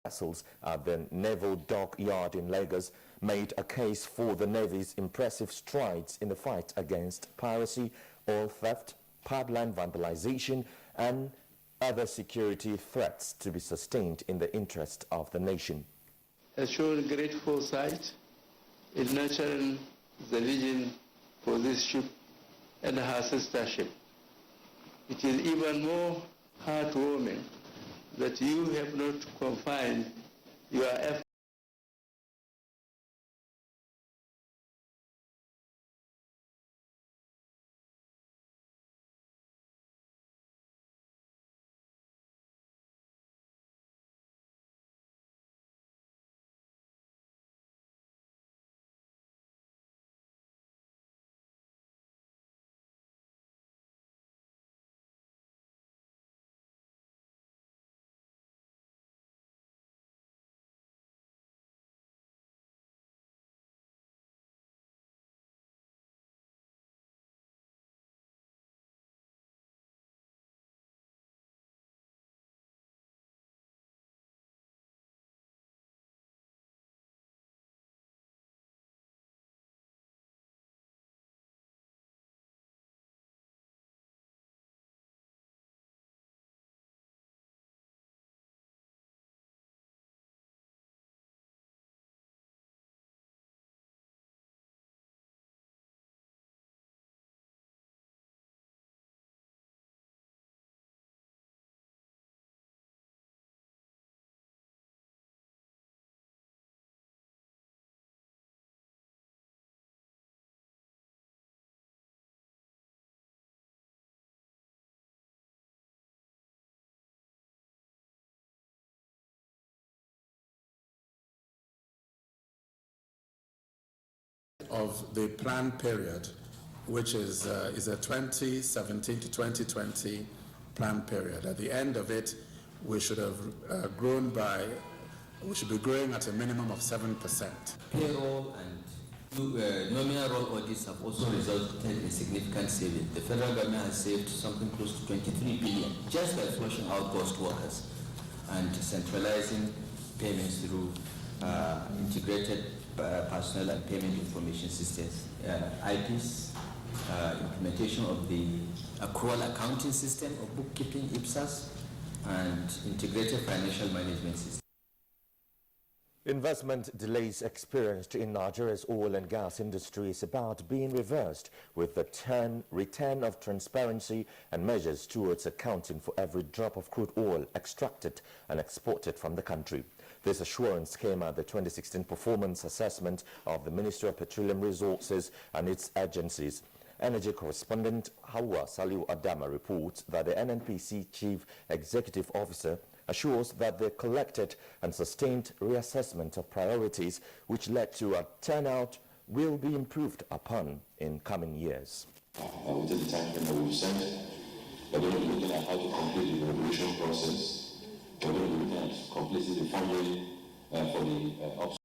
vessels at the Naval Dockyard in Lagos made a case for the Navy's impressive strides in the fight against piracy, oil theft, pipeline vandalization, and other security threats to be sustained in the interest of the nation. Has shown great foresight in nurturing the vision for this ship and her sister ship. It is even more heartwarming that you have not confined your efforts of the planned period, which is a 2017 to 2020 planned period. At the end of it, we should have we should be growing at a minimum of 7%. Payroll and nominal roll audits have also resulted in significant savings. The federal government has saved something close to 23 billion just by flushing out ghost workers and centralizing payments through integrated personnel and payment information systems, IPs, implementation of the accrual accounting system of bookkeeping, IPSAS, and integrated financial management system. Investment delays experienced in Nigeria's oil and gas industry is about being reversed with the return of transparency and measures towards accounting for every drop of crude oil extracted and exported from the country. This assurance came at the 2016 performance assessment of the Ministry of Petroleum Resources and its agencies. Energy correspondent Hawa Saliu Adama reports that the NNPC Chief Executive Officer assures that the collected and sustained reassessment of priorities which led to a turnout will be improved upon in coming years. Within the time frame that we've set, we're going to be looking at how to complete the regulation process. We're going to be looking at completing the funding for the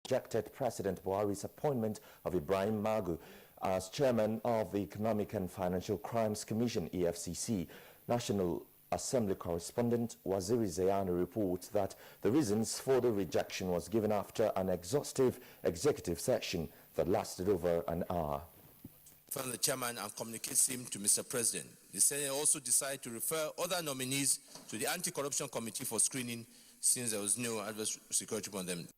rejected President Buhari's appointment of Ibrahim Magu as chairman of the Economic and Financial Crimes Commission, EFCC. National Assembly correspondent Waziri Zayani reports that the reasons for the rejection was given after an exhaustive executive session that lasted over an hour. From the chairman and communicates him to Mr. President. The Senate also decided to refer other nominees to the Anti-Corruption Committee for screening since there was no adverse security on them.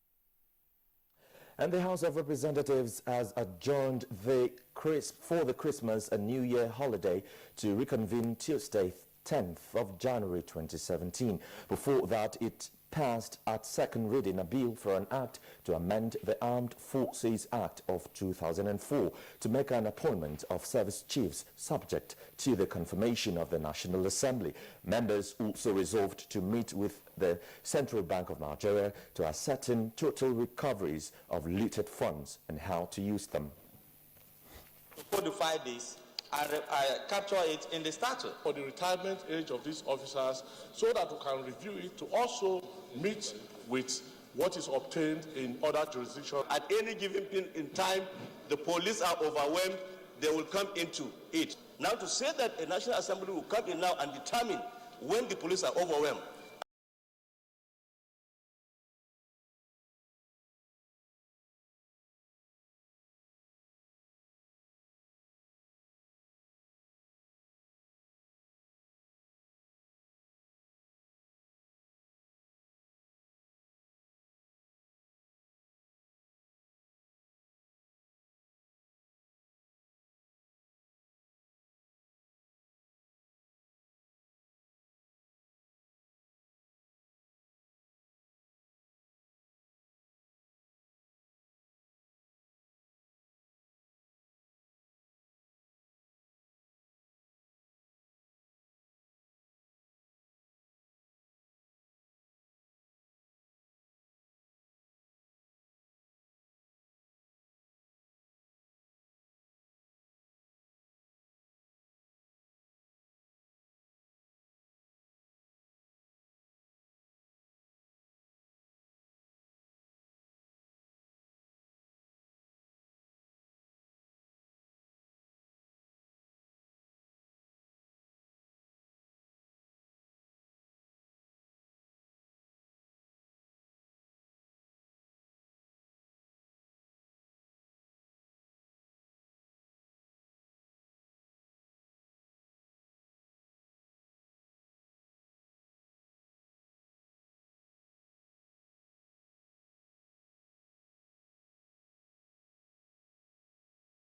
And the House of Representatives has adjourned for the Christmas and New Year holiday to reconvene Tuesday, 10th of January 2017. Before that, it passed at second reading a bill for an act to amend the Armed Forces Act of 2004 to make an appointment of service chiefs subject to the confirmation of the National Assembly. Members also resolved to meet with the Central Bank of Nigeria to ascertain total recoveries of looted funds and how to use them. To codify this, I capture it in the statute. For the retirement age of these officers, so that we can review it to also meet with what is obtained in other jurisdictions. At any given point in time, the police are overwhelmed, they will come into it. Now to say that a National Assembly will come in now and determine when the police are overwhelmed,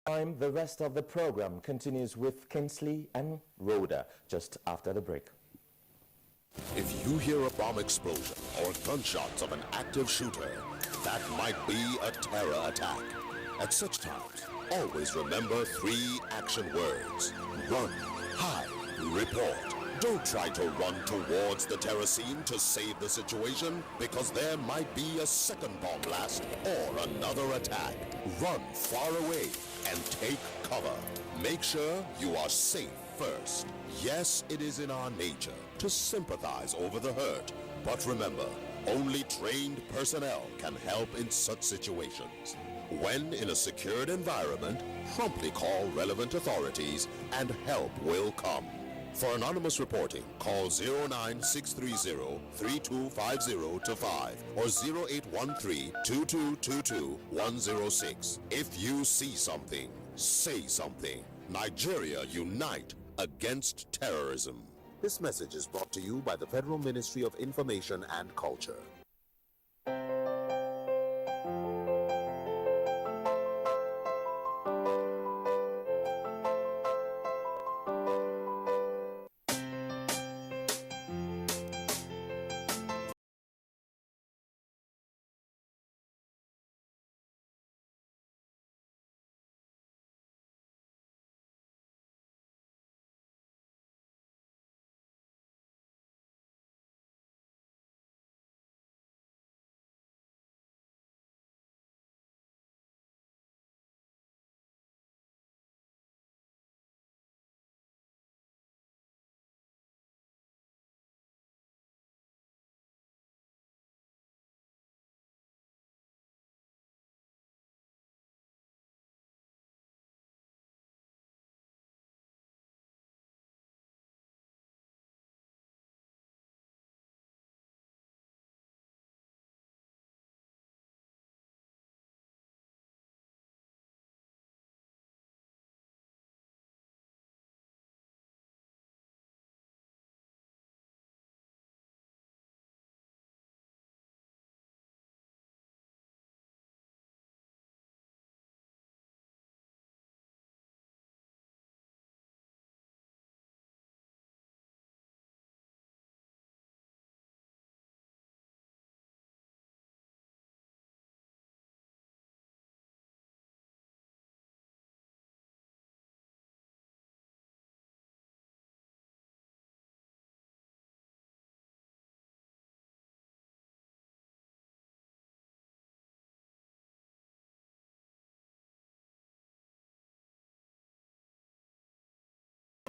The rest of the program continues with Kinsley and Rhoda just after the break. If you hear a bomb explosion or gunshots of an active shooter, that might be a terror attack. At such times, always remember 3 action words. Run, hide, report. Don't try to run towards the terror scene to save the situation, because there might be a second bomb blast or another attack. Run far away and take cover. Make sure you are safe first. Yes, it is in our nature to sympathize over the hurt, but remember, only trained personnel can help in such situations. When in a secured environment, promptly call relevant authorities and help will come. For anonymous reporting, call 09630-3250-5 or 0813-2222-106. If you see something, say something. Nigeria unite against terrorism. This message is brought to you by the Federal Ministry of Information and Culture.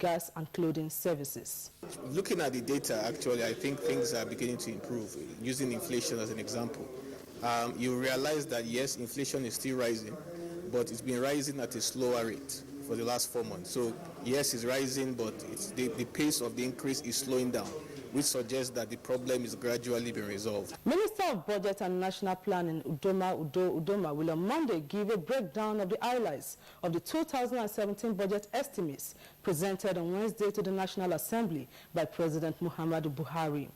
gas and clothing services. Looking at the data, actually, I think things are beginning to improve. Using inflation as an example, you realize that yes, inflation is still rising, but it's been rising at a slower rate for the last 4 months. So yes, it's rising, but the pace of the increase is slowing down, which suggests that the problem is gradually being resolved. Minister of Budget and National Planning Udoma will on Monday give a breakdown of the highlights of the 2017 budget estimates presented on Wednesday to the National Assembly by President Muhammadu Buhari.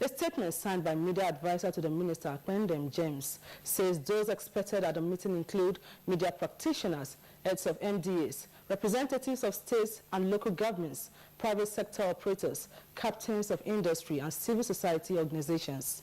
A statement signed by media advisor to the minister, Kwendem James, says those expected at the meeting include media practitioners, heads of MDAs, representatives of states and local governments, private sector operators, captains of industry, and civil society organizations.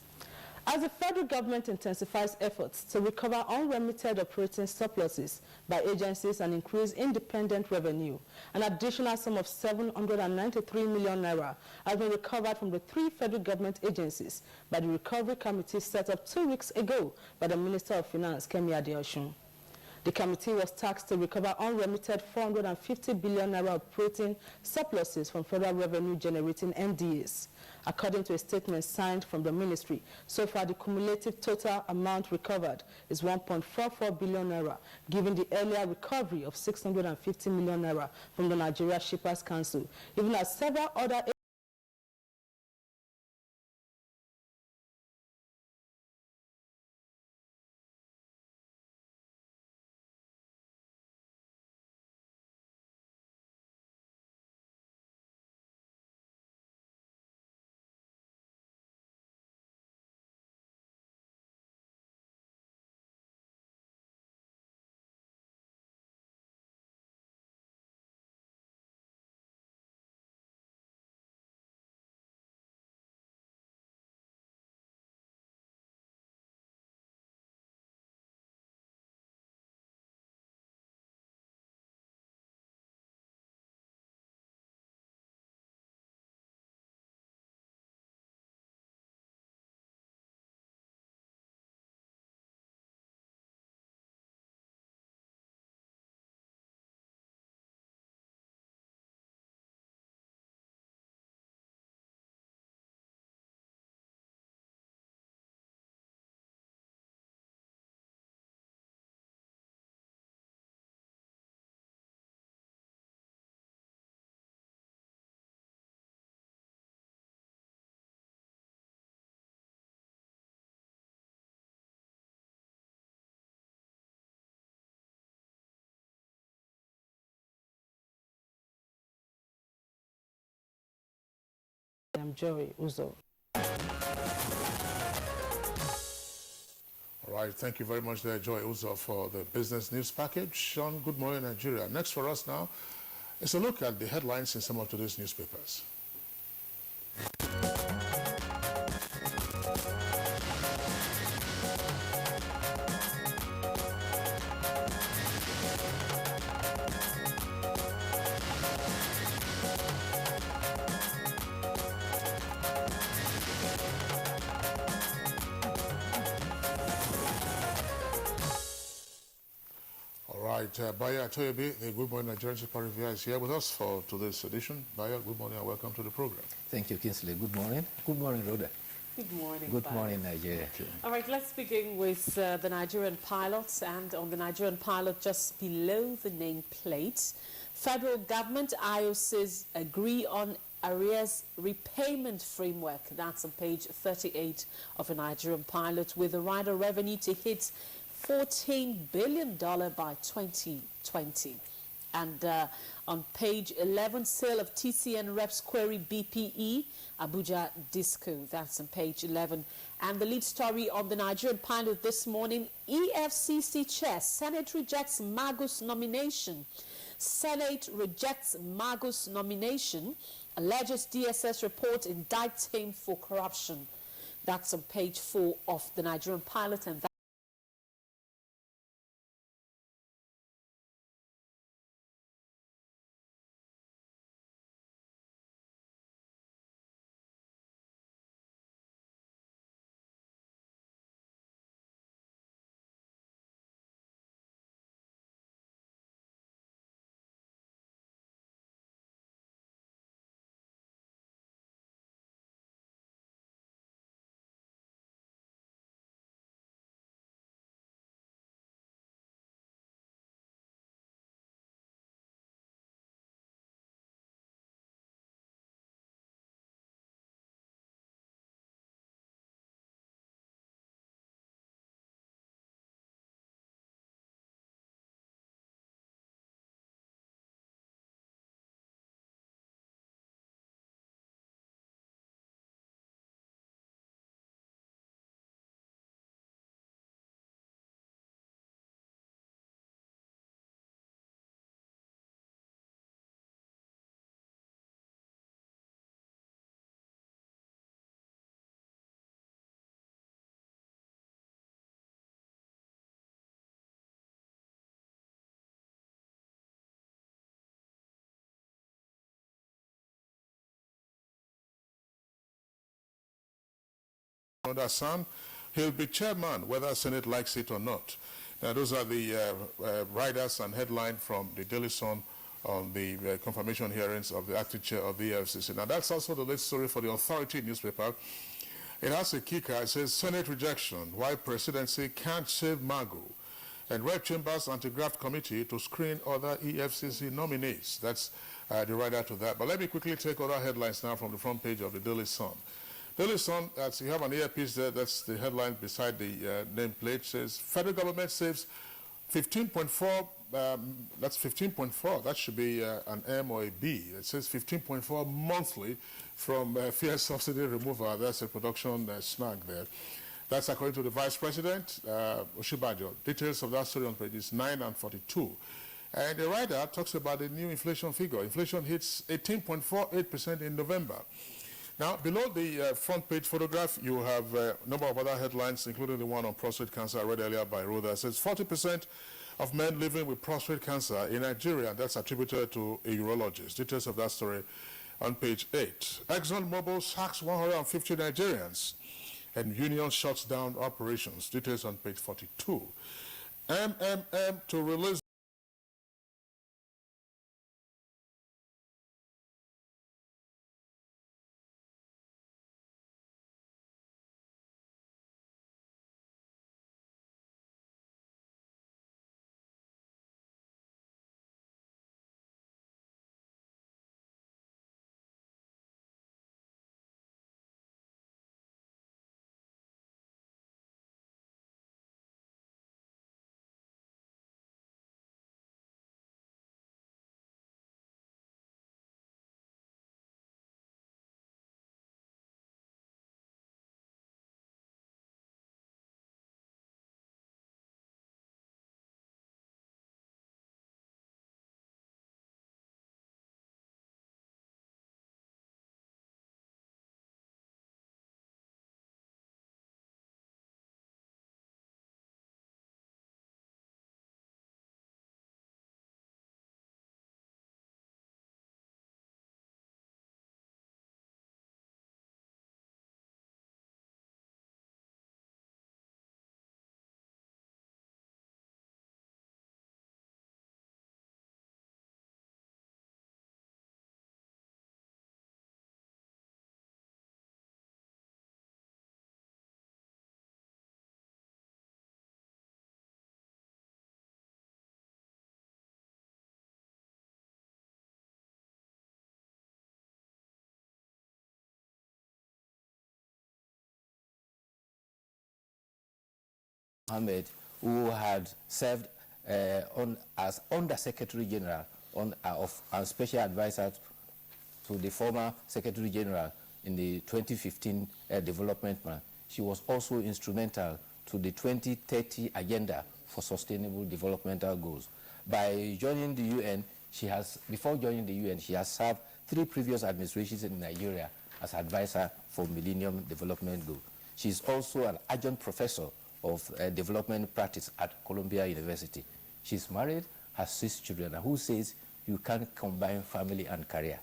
As the federal government intensifies efforts to recover unremitted operating surpluses by agencies and increase independent revenue, an additional sum of 793 million naira has been recovered from the 3 federal government agencies by the Recovery Committee set up 2 weeks ago by the Minister of Finance, Kemi Adeosun. The committee was tasked to recover unremitted 450 billion naira operating surpluses from federal revenue generating NDAs. According to a statement signed from the ministry, so far the cumulative total amount recovered is 1.44 billion naira, given the earlier recovery of 650 million naira from the Nigeria Shippers Council, even as several other I'm Joy Uzo. All right, thank you very much there, Joy Uzo, for the business news package on Good Morning Nigeria. Next for us now is a look at the headlines in some of today's newspapers. Baya Toyobi, the Good Morning Nigerian Super Reviewer, is here with us for today's edition. Baya, good morning and welcome to the program. Thank you, Kingsley. Good morning. Good morning, Rhoda. Good morning. Good morning, Nigeria. All right, let's begin with the Nigerian pilots. And on the Nigerian pilot, just below the nameplate, federal government IOCs agree on arrears repayment framework. That's on page 38 of a Nigerian pilot, with the rider revenue to hit $14 billion by 2020. And on page 11, sale of TCN reps query BPE, Abuja Disco. That's on page 11. And the lead story on the Nigerian pilot this morning, EFCC chair, Senate rejects Magus nomination. Senate rejects Magus nomination, alleges DSS report indicts him for corruption. That's on page 4 of the Nigerian pilot. And Second Hassan. He'll be chairman, whether Senate likes it or not. Now, those are the riders and headline from the Daily Sun on the confirmation hearings of the acting chair of the EFCC. Now, that's also the latest story for the Authority newspaper. It has a kicker. It says, Senate rejection, why presidency can't save Magu. And Red Chamber's anti-graft committee to screen other EFCC nominees. That's the rider to that. But let me quickly take other headlines now from the front page of the Daily Sun. Daily Sun, you have an earpiece there, that's the headline beside the nameplate, says, federal government saves 15.4, that's 15.4, that should be an M or a B. It says 15.4 monthly from fuel subsidy removal. That's a production snag there. That's according to the Vice President, Oshibajo. Details of that story on pages 9 and 42. And the writer talks about the new inflation figure. Inflation hits 18.48% in November. Now, below the front page photograph, you have a number of other headlines, including the one on prostate cancer I read earlier by Rhoda. It says 40% of men living with prostate cancer in Nigeria, and that's attributed to a urologist. Details of that story on page 8. ExxonMobil sacks 150 Nigerians, and union shuts down operations. Details on page 42. MMM to release Ahmed, who had served as Under-Secretary General and Special Advisor to the former Secretary General in the 2015 Development Plan. She was also instrumental to the 2030 Agenda for Sustainable Developmental Goals. By joining the UN, before joining the UN, she has served 3 previous administrations in Nigeria as advisor for Millennium Development Goals. She is also an adjunct professor of development practice at Columbia University. She's married, has 6 children, and who says you can't combine family and career.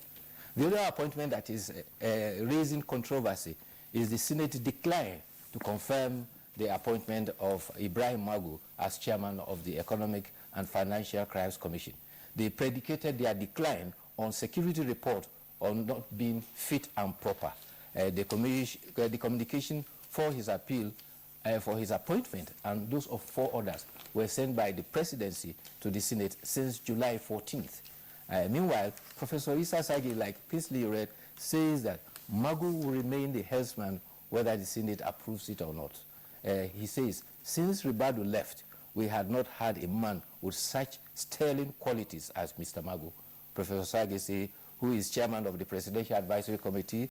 The other appointment that is raising controversy is the Senate decline to confirm the appointment of Ibrahim Magu as chairman of the Economic and Financial Crimes Commission. They predicated their decline on security report on not being fit and proper. The communication for his appeal for his appointment and those of 4 others were sent by the presidency to the Senate since July 14th. Meanwhile, Professor Issa Sagi, like Kingsley read, says that Magu will remain the headsman whether the Senate approves it or not. He says, since Ribadu left, we had not had a man with such sterling qualities as Mr. Magu. Professor Sagi says, who is chairman of the Presidential Advisory Committee,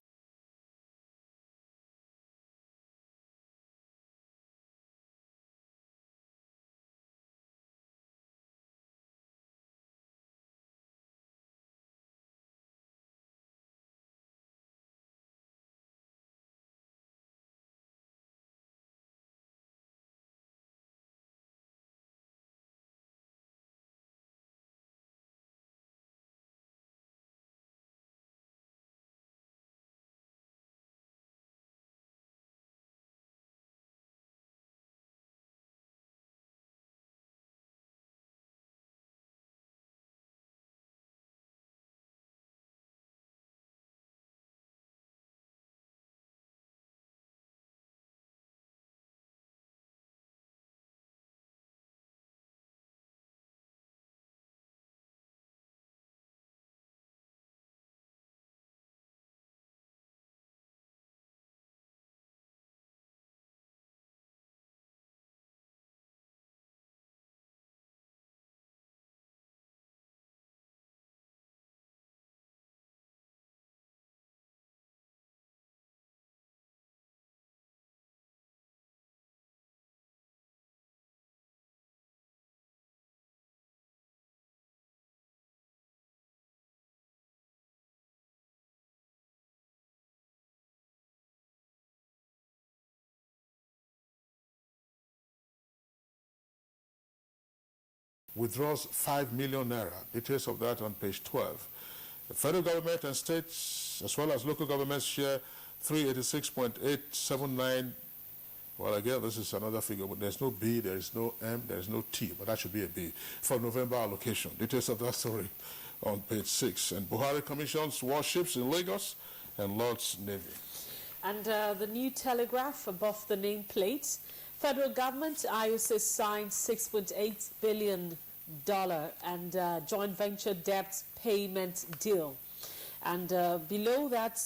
withdraws 5 million naira. Details of that on page 12. The federal government and states, as well as local governments, share 386.879. Well, again, this is another figure, but there's no B, there is no M, there is no T, but that should be a B for November allocation. Details of that story on page 6. And Buhari commissions warships in Lagos and Lord's Navy. And the New Telegraph above the nameplate. Federal government, IOC signed $6.8 billion and joint venture debt payment deal. And below that,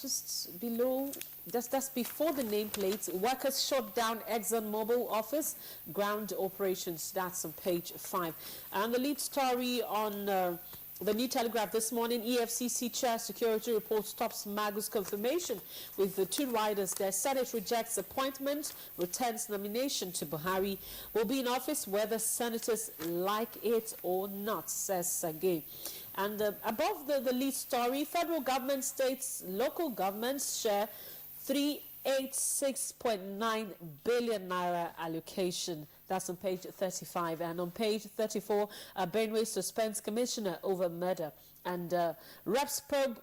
just below, that's before the nameplate, workers shut down ExxonMobil office, ground operations. That's on page 5. And the lead story on the New Telegraph this morning, EFCC Chair Security Report stops Magu's confirmation with the 2 riders. The Senate rejects appointment, returns nomination to Buhari. Will be in office whether senators like it or not, says Sage. And above the lead story, federal government, states, local governments share 386.9 billion naira allocation. That's on page 35. And on page 34, Benue suspends commissioner over murder. And reps probe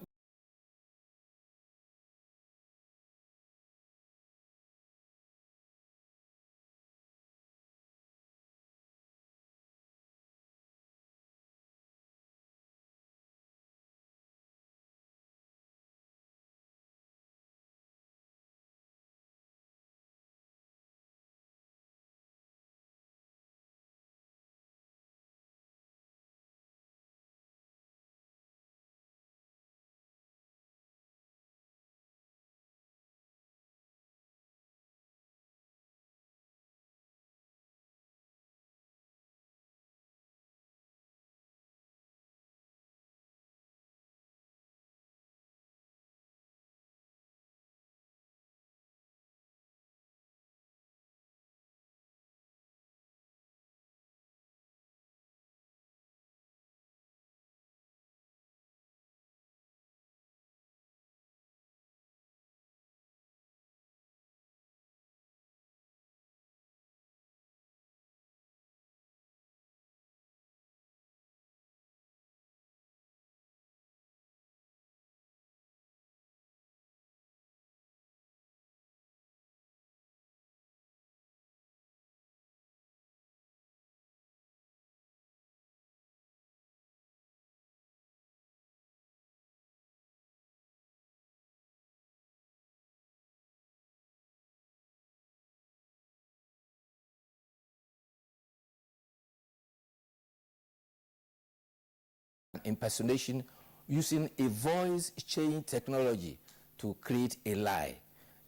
impersonation using a voice change technology to create a lie.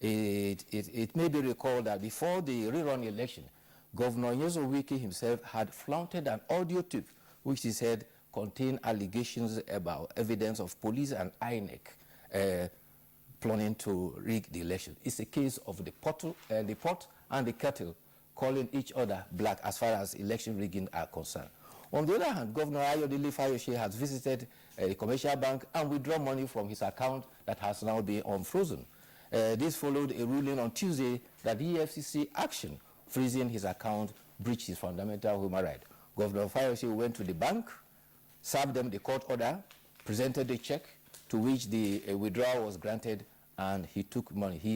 It may be recalled that before the rerun election, Governor Nyesom Wike himself had flaunted an audio tape which he said contained allegations about evidence of police and INEC planning to rig the election. It's a case of the pot and the kettle calling each other black as far as election rigging are concerned. On the other hand, Governor Ayodele Fayose has visited a commercial bank and withdrawn money from his account that has now been unfrozen. This followed a ruling on Tuesday that the EFCC action freezing his account breached his fundamental human right. Governor Fayose went to the bank, served them the court order, presented the check to which the withdrawal was granted, and he took money.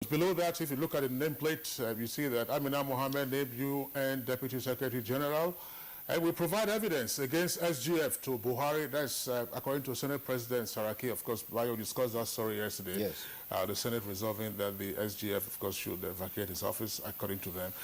But below that, if you look at the nameplate, you see that Amina Mohammed named UN Deputy Secretary General. And we provide evidence against SGF to Buhari. That's according to Senate President Saraki. Of course, Bayo discussed that story yesterday. Yes. The Senate resolving that the SGF, of course, should vacate his office, according to them.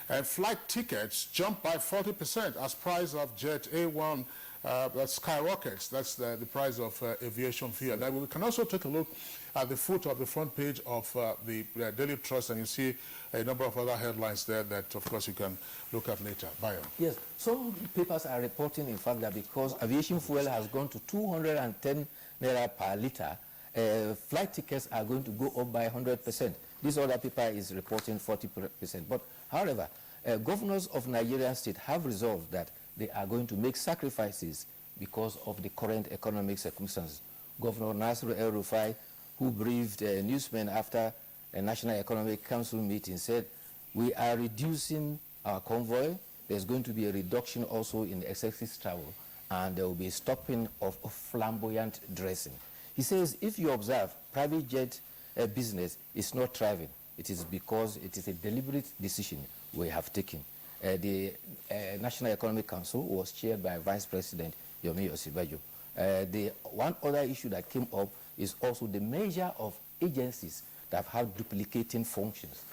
And flight tickets jumped by 40% as price of Jet A1 that skyrockets. That's the price of aviation fuel. Now, we can also take a look at the foot of the front page of the Daily Trust, and you see a number of other headlines there that, of course, you can look at later. Bayo. Yes, some papers are reporting, in fact, that because aviation fuel has gone to 210 naira per litre, flight tickets are going to go up by 100%. This other paper is reporting 40%. But, however, governors of Nigerian state have resolved that they are going to make sacrifices because of the current economic circumstances. Governor Nasir El-Rufai, who briefed newsmen after a National Economic Council meeting, said, we are reducing our convoy. There's going to be a reduction also in excessive travel, and there will be a stopping of flamboyant dressing. He says, if you observe, private jet business is not thriving. It is because it is a deliberate decision we have taken. The National Economic Council was chaired by Vice President Yomi Osibajo. The one other issue that came up is also the measure of agencies that have duplicating functions.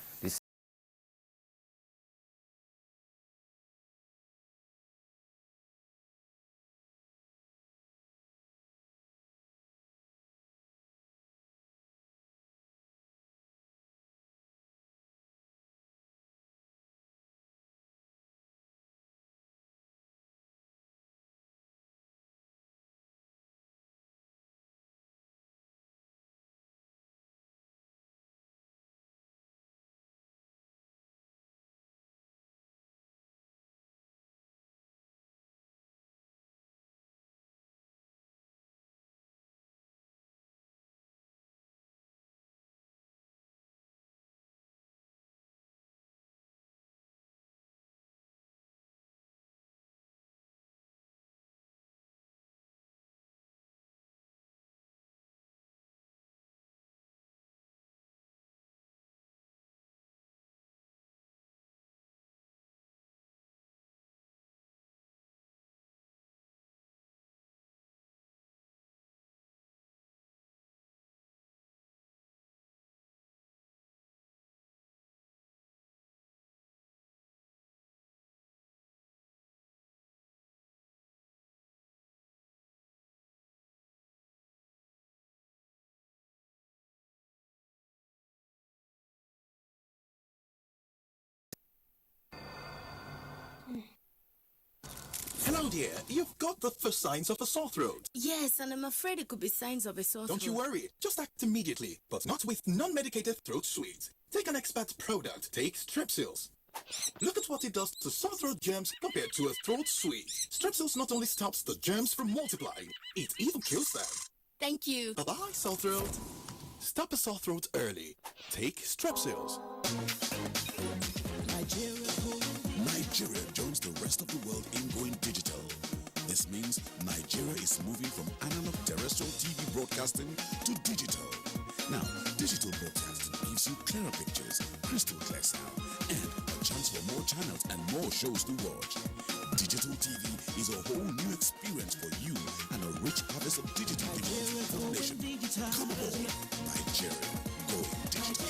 Hello, dear. You've got the first signs of a sore throat. Yes, and I'm afraid it could be signs of a sore throat. Don't you worry. Just act immediately, but not with non-medicated throat sweets. Take an expert product. Take Strepsils. Look at what it does to sore throat germs compared to a throat sweet. Strepsils not only stops the germs from multiplying, it even kills them. Thank you. Bye-bye, sore throat. Stop a sore throat early. Take Strepsils. Nigeria joins the rest of the world in going digital. This means Nigeria is moving from analog terrestrial TV broadcasting to digital. Now, digital broadcasting gives you clearer pictures, crystal clear sound, and a chance for more channels and more shows to watch. Digital TV is a whole new experience for you and a rich harvest of digital video for the nation. Come aboard, Nigeria going digital.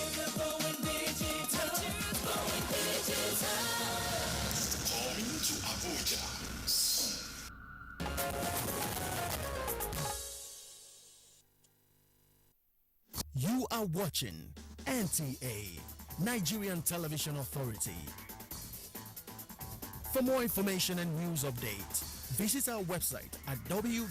Coming to Abuja soon. You are watching NTA, Nigerian Television Authority. For more information and news updates, visit our website at www.nta.ng,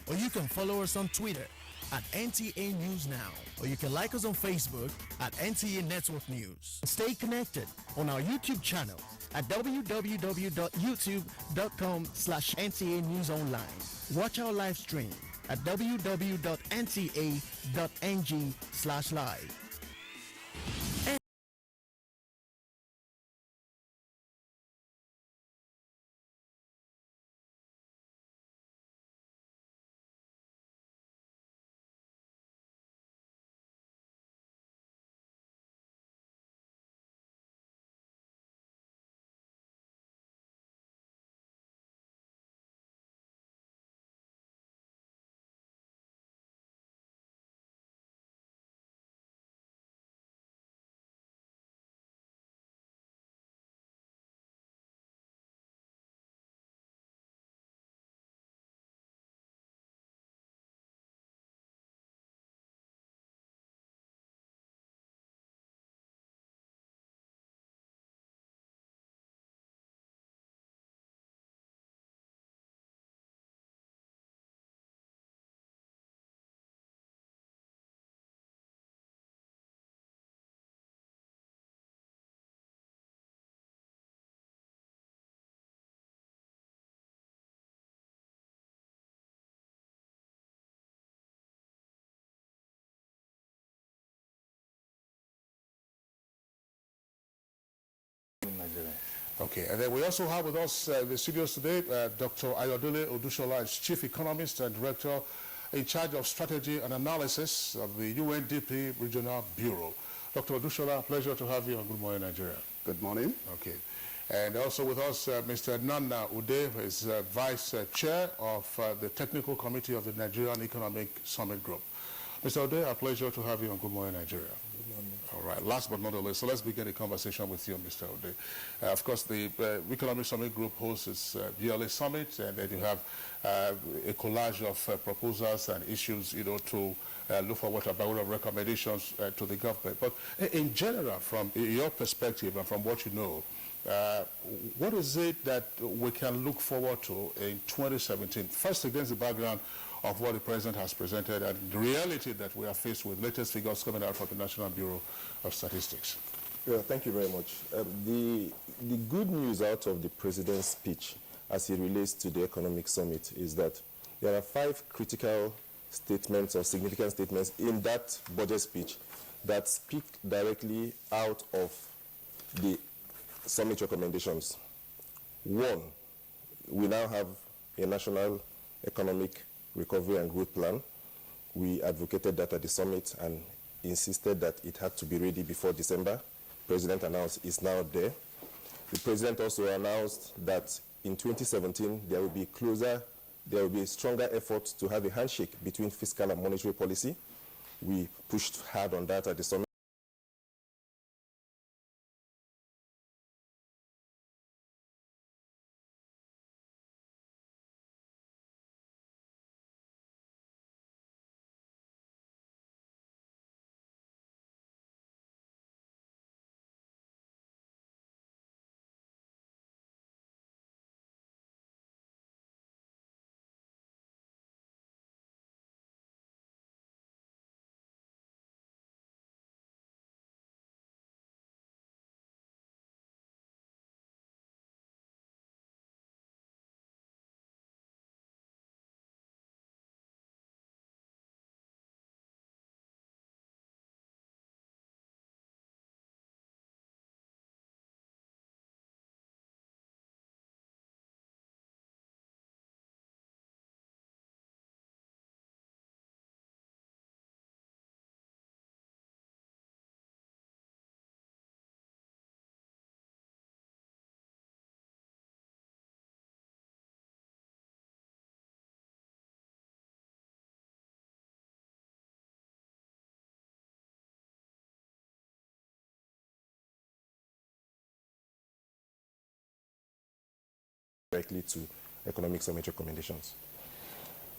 or you can follow us on Twitter at NTA News Now, or you can like us on Facebook at NTA Network News. Stay connected on our YouTube channel at www.youtube.com/NTA News Online. Watch our live stream at www.nta.ng/live. Okay, and then we also have with us in the studios today Dr. Ayodele Odushola, is Chief Economist and Director in charge of Strategy and Analysis of the UNDP Regional Bureau. Dr. Odushola, pleasure to have you on Good Morning Nigeria. Good morning. Okay. And also with us, Mr. Nana Ude, who is Vice Chair of the Technical Committee of the Nigerian Economic Summit Group. Mr. Ude, a pleasure to have you on Good Morning Nigeria. Good morning. All right, last but not least, so let's begin the conversation with you, Mr. Ude. Of course, the Economic Summit Group hosts its yearly summit, and then you have a collage of proposals and issues, to look for what about recommendations to the government. But in general, from your perspective and from what you know, what is it that we can look forward to in 2017? First, against the background of what the President has presented and the reality that we are faced with, latest figures coming out from the National Bureau of Statistics. Yeah, thank you very much. The good news out of the President's speech as it relates to the Economic Summit is that there are 5 critical statements or significant statements in that budget speech that speak directly out of the summit recommendations. 1, we now have a national economic recovery and growth plan. We advocated that at the summit and insisted that it had to be ready before December. President announced it's now there. The President also announced that in 2017 there will be a stronger effort to have a handshake between fiscal and monetary policy. We pushed hard on that at the summit. Directly to Economic Summit recommendations.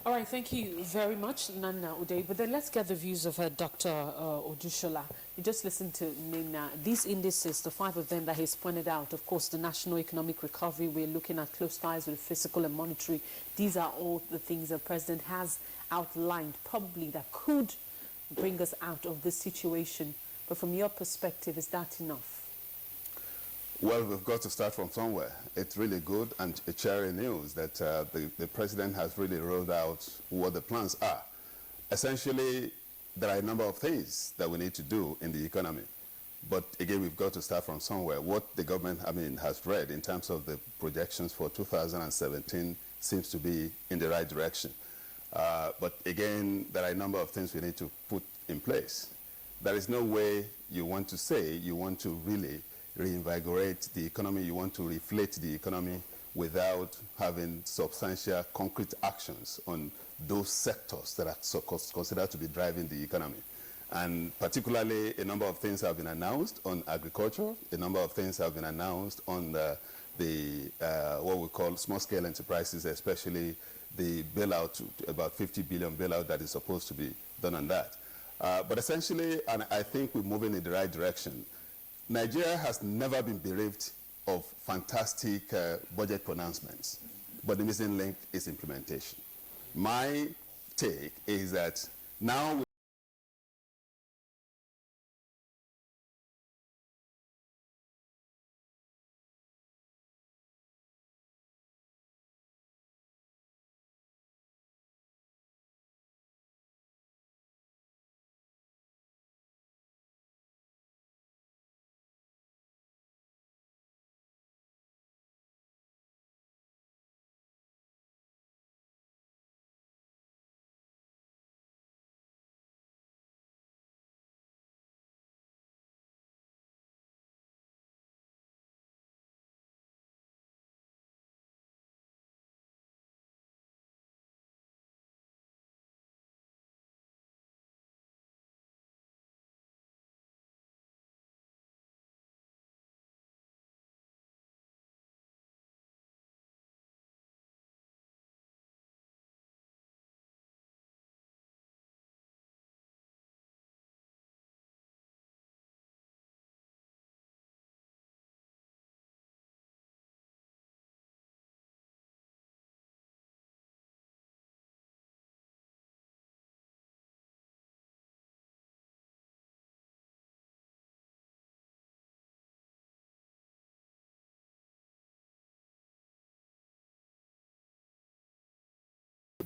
All right, thank you very much, Nana Ude. But then let's get the views of Dr. Odushola. You just listened to Nina. These indices, the 5 of them that he's pointed out, of course, the national economic recovery, we're looking at close ties with fiscal and monetary. These are all the things the President has outlined, probably that could bring us out of this situation. But from your perspective, is that enough? Well, we've got to start from somewhere. It's really good and a cheery news that the President has really rolled out what the plans are. Essentially, there are a number of things that we need to do in the economy. But again, we've got to start from somewhere. What the government, has read in terms of the projections for 2017 seems to be in the right direction. But again, there are a number of things we need to put in place. There is no way you want to say you want to really reinvigorate the economy, you want to reflate the economy without having substantial concrete actions on those sectors that are considered to be driving the economy. And particularly, a number of things have been announced on agriculture, a number of things have been announced on what we call small-scale enterprises, especially the bailout, about 50 billion bailout that is supposed to be done on that. But essentially, and I think we're moving in the right direction. Nigeria has never been bereaved of fantastic budget pronouncements, but the missing link is implementation. My take is that now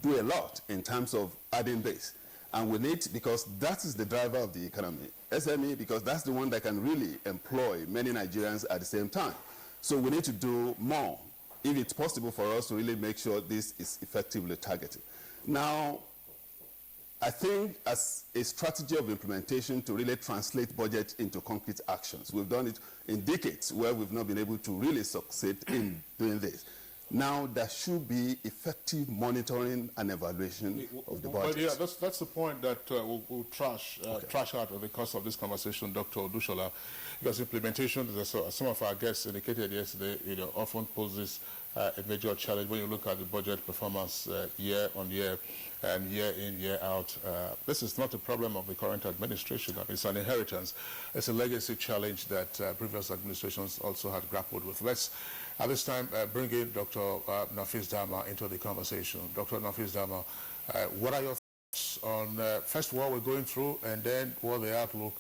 do a lot in terms of adding this. And we need, because that is the driver of the economy, SME, because that's the one that can really employ many Nigerians at the same time. So we need to do more, if it's possible for us to really make sure this is effectively targeted. Now, I think as a strategy of implementation to really translate budget into concrete actions, we've done it in decades where we've not been able to really succeed in doing this. Now, there should be effective monitoring and evaluation of the budget. But yeah, that's the point that we'll trash out of the course of this conversation, Dr. Odushola, because implementation, as some of our guests indicated yesterday, often poses a major challenge when you look at the budget performance year on year and year in, year out. This is not a problem of the current administration. I mean, it's an inheritance. It's a legacy challenge that previous administrations also had grappled with. Let's, at this time, bring in Dr. Nafis Dama into the conversation. Dr. Nafis Dama, what are your thoughts on, first, what we're going through, and then what the outlook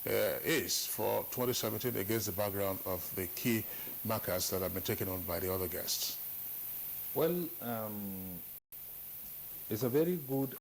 is for 2017 against the background of the key markers that have been taken on by the other guests? Well, it's a very good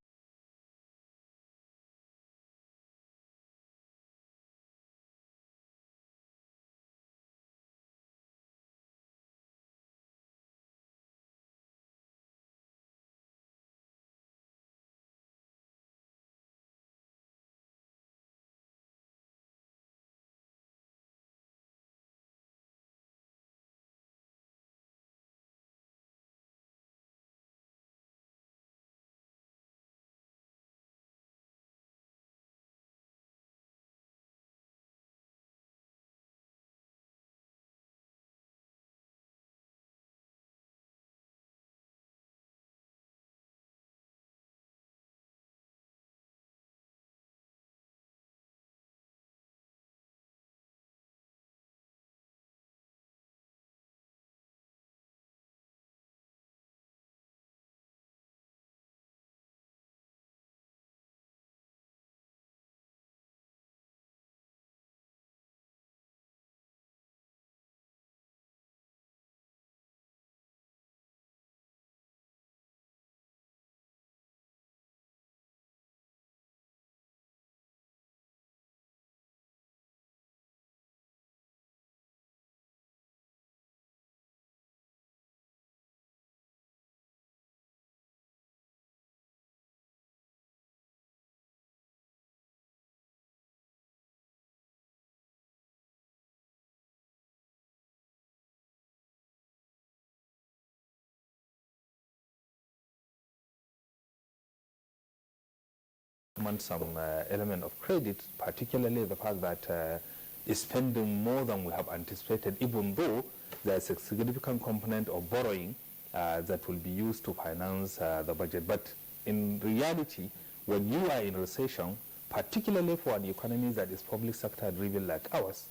some element of credit, particularly the fact that is spending more than we have anticipated, even though there's a significant component of borrowing that will be used to finance the budget. But in reality, when you are in recession, particularly for an economy that is public sector driven like ours,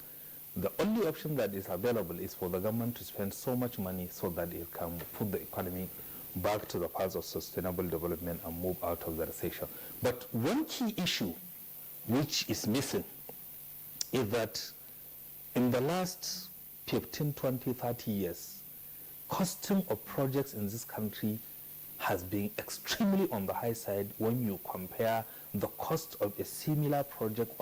the only option that is available is for the government to spend so much money so that it can put the economy back to the path of sustainable development and move out of the recession. But one key issue which is missing is that in the last 15, 20, 30 years, costing of projects in this country has been extremely on the high side when you compare the cost of a similar project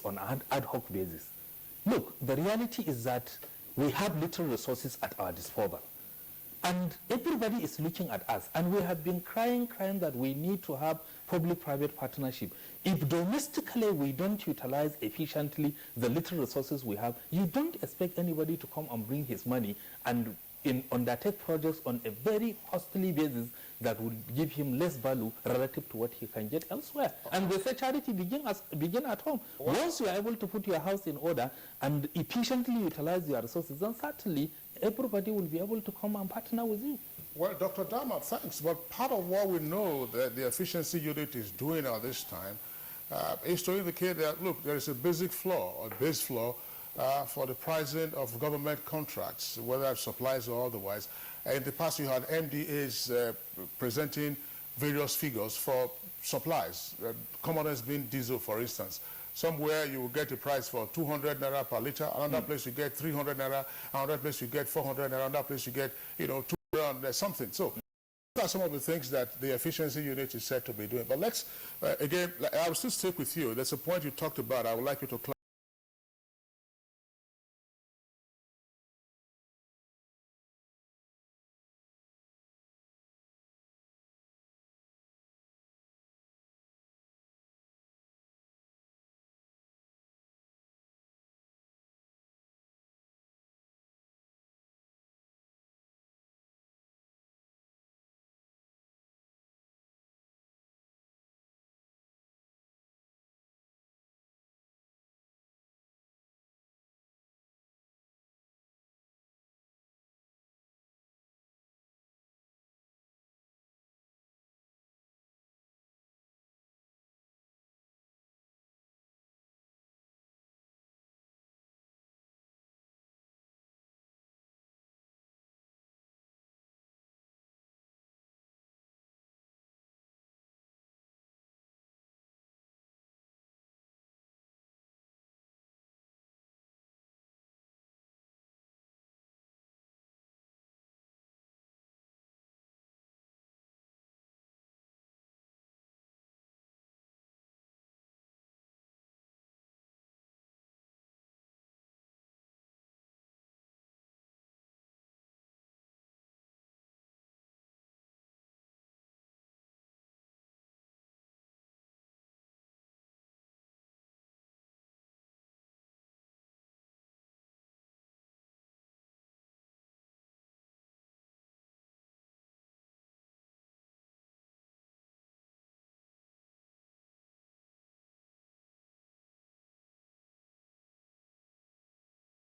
on an ad hoc basis. Look, the reality is that we have little resources at our disposal. And everybody is looking at us. And we have been crying that we need to have public-private partnership. If domestically we don't utilize efficiently the little resources we have, you don't expect anybody to come and bring his money and undertake projects on a very costly basis that will give him less value relative to what he can get elsewhere. And they say charity begin at home. Once you are able to put your house in order and efficiently utilize your resources, then certainly everybody will be able to come and partner with you. Well, Dr. Dama, thanks. But part of what we know that the efficiency unit is doing at this time is to indicate that, look, there is a basic flaw, or base flaw, for the pricing of government contracts, whether supplies or otherwise. In the past, you had MDAs presenting various figures for supplies, commoders being diesel, for instance. Somewhere you will get a price for 200 naira per liter, another place you get 300 naira, another place you get 400 naira, another place you get, 200 something. So these are some of the things that the efficiency unit is said to be doing. But let's, again, I will still stick with you. There's a point you talked about. I would like you to clarify.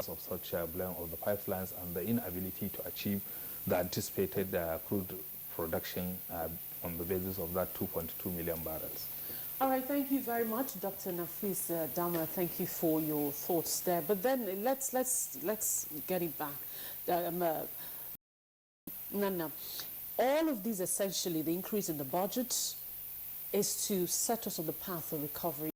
Of such blowing of the pipelines and the inability to achieve the anticipated crude production on the basis of that 2.2 million barrels. All right, thank you very much, Dr. Nafis Dama. Thank you for your thoughts there. But then let's get it back. Nana, all of these essentially, the increase in the budget is to set us on the path of recovery.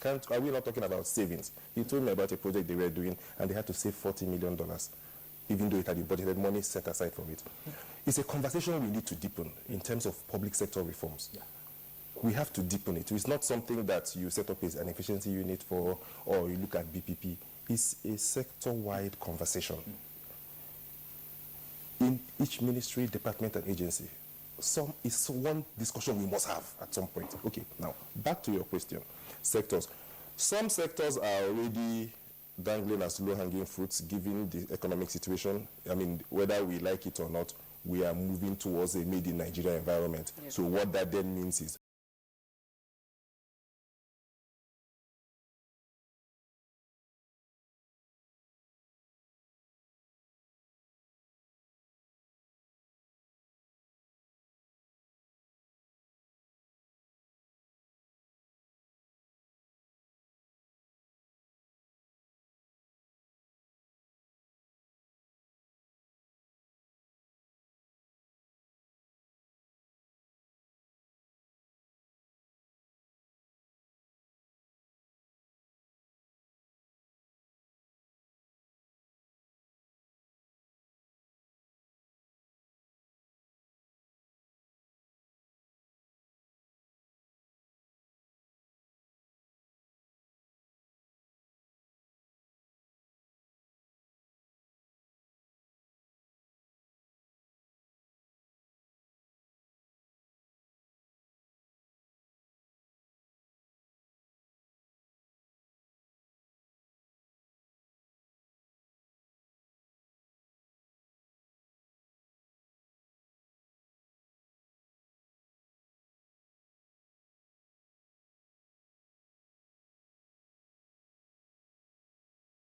Are we not talking about savings? He told me about a project they were doing, and they had to save $40 million, even though it had budgeted money set aside for it. It's a conversation we need to deepen in terms of public sector reforms. Yeah. We have to deepen it. It's not something that you set up as an efficiency unit for, or you look at BPP. It's a sector-wide conversation. In each ministry, department, and agency. It's one discussion we must have at some point. Okay, now, back to your question. Sectors. Some sectors are already dangling as low-hanging fruits given the economic situation. I mean, whether we like it or not, we are moving towards a made-in-Nigeria environment. Yes. So what that then means is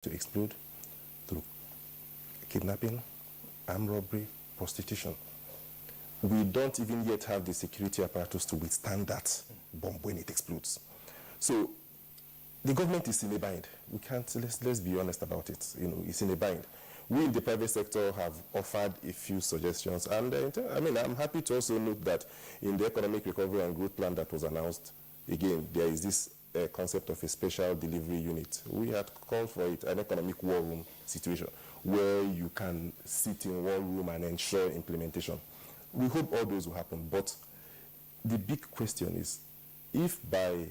to explode through kidnapping, armed robbery, prostitution. We don't even yet have the security apparatus to withstand that bomb when it explodes. So the government is in a bind. We can't, let's be honest about it. You know, it's in a bind. We in the private sector have offered a few suggestions, and I mean, I'm happy to also note that in the economic recovery and growth plan that was announced, again, there is this concept of a special delivery unit. We had called for it an economic war room situation where you can sit in one room and ensure implementation. We hope all those will happen, but the big question is, if by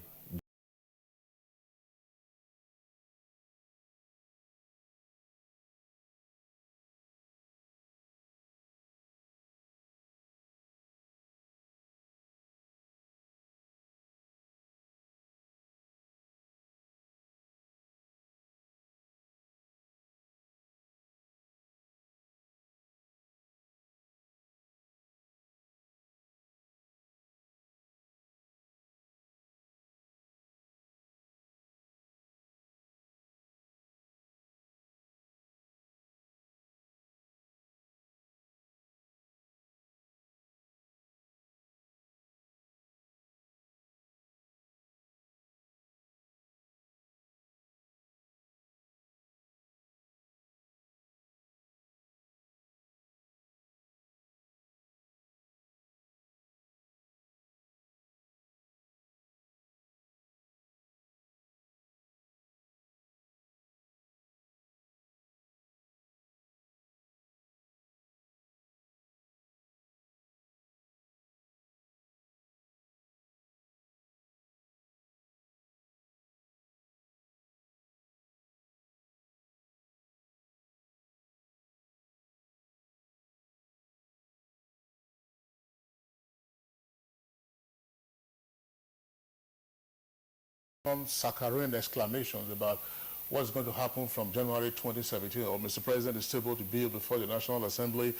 saccharine exclamations about what's going to happen from January 2017, or Mr. President is still going to bill before the National Assembly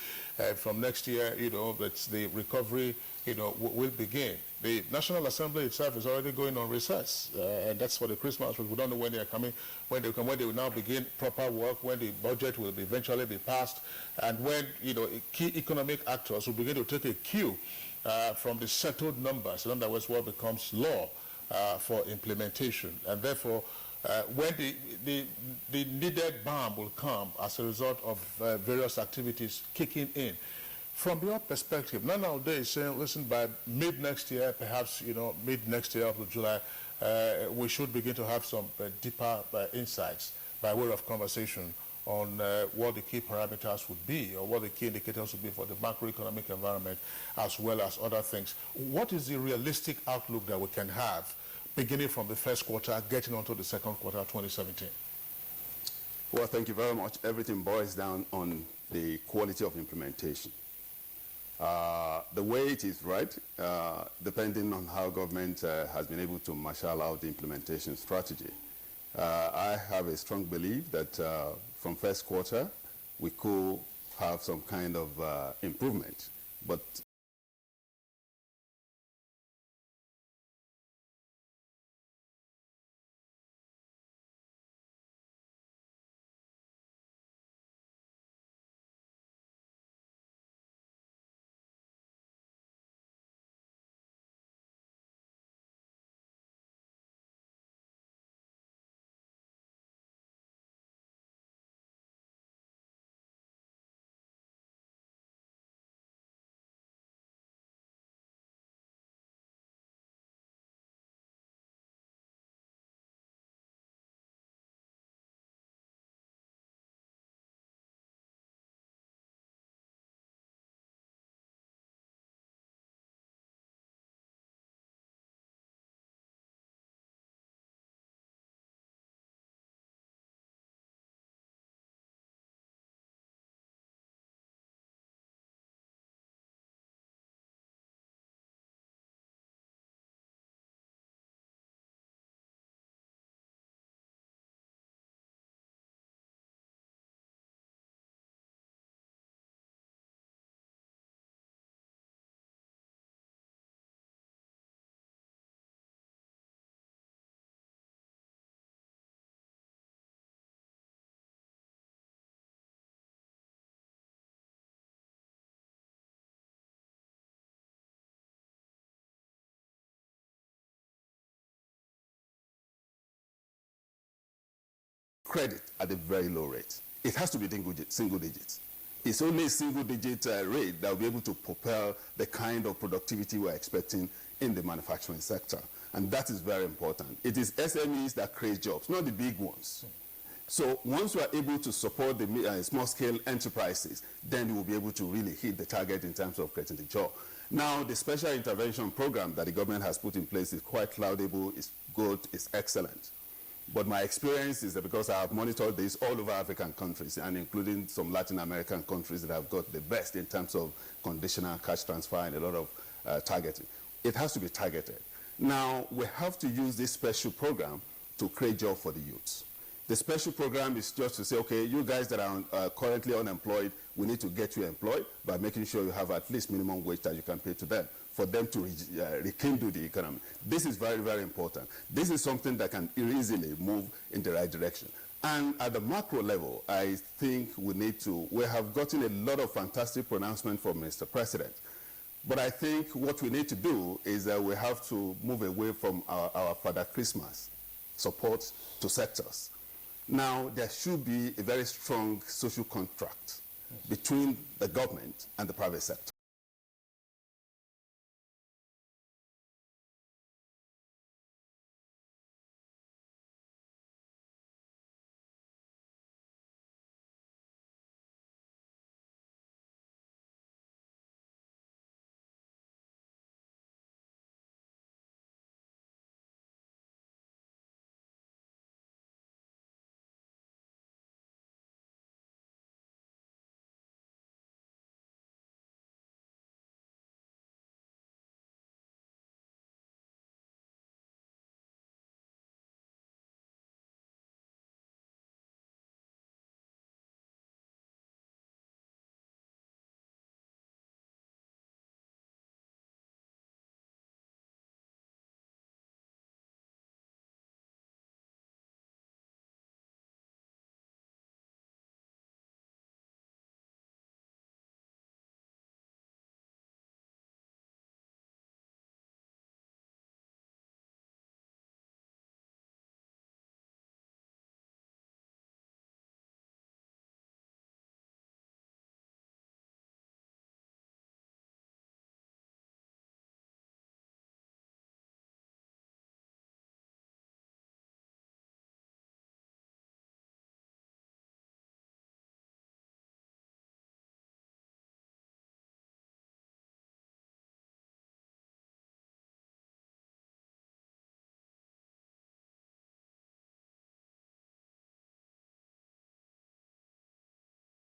from next year, you know, that the recovery, you know, will begin. The National Assembly itself is already going on recess, and that's for the Christmas. We don't know when they are coming, when they will now begin proper work, when the budget will eventually be passed, and when, you know, key economic actors will begin to take a cue from the settled numbers. In other words, what becomes law for implementation, and therefore when the needed balm will come as a result of various activities kicking in From your perspective, nowadays saying, listen, by mid next year, perhaps, mid next year up to July, we should begin to have some deeper insights by way of conversation on what the key parameters would be or what the key indicators would be for the macroeconomic environment as well as other things. What is the realistic outlook that we can have beginning from the first quarter, getting onto the second quarter 2017? Well, thank you very much. Everything boils down on the quality of implementation. The way it is right, depending on how government has been able to marshal out the implementation strategy. I have a strong belief that from first quarter, we could have some kind of improvement. But credit at a very low rate. It has to be single digits. It's only a single-digit rate that will be able to propel the kind of productivity we're expecting in the manufacturing sector. And that is very important. It is SMEs that create jobs, not the big ones. So once we are able to support the small-scale enterprises, then we will be able to really hit the target in terms of creating the job. Now, the special intervention program that the government has put in place is quite laudable, it's good, it's excellent. But my experience is that because I have monitored this all over African countries and including some Latin American countries that have got the best in terms of conditional cash transfer and a lot of targeting. It has to be targeted. Now, we have to use this special program to create jobs for the youths. The special program is just to say, okay, you guys that are currently unemployed, we need to get you employed by making sure you have at least minimum wage that you can pay to them for them to rekindle the economy. This is very, very important. This is something that can easily move in the right direction. And at the macro level, I think we have gotten a lot of fantastic pronouncements from Mr. President. But I think what we need to do is that we have to move away from our Father Christmas support to sectors. Now, there should be a very strong social contract between the government and the private sector.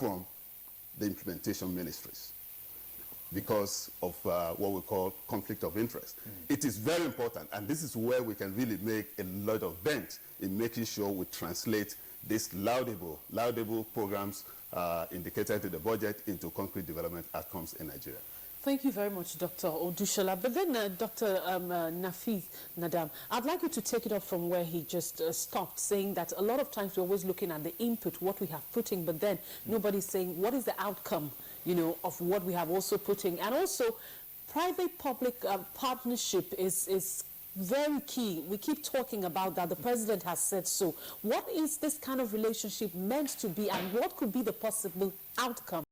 from the implementation ministries because of what we call conflict of interest. It is very important, and this is where we can really make a lot of bent in making sure we translate these laudable programs indicated in the budget into concrete development outcomes in Nigeria. Thank you very much, Dr. Odushola. But then, Dr. Nafith Nadam, I'd like you to take it up from where he just stopped, saying that a lot of times we're always looking at the input, what we have put in, but then nobody's saying what is the outcome, you know, of what we have also put in. And also, private-public partnership is very key. We keep talking about that. The president has said so. What is this kind of relationship meant to be, and what could be the possible outcome?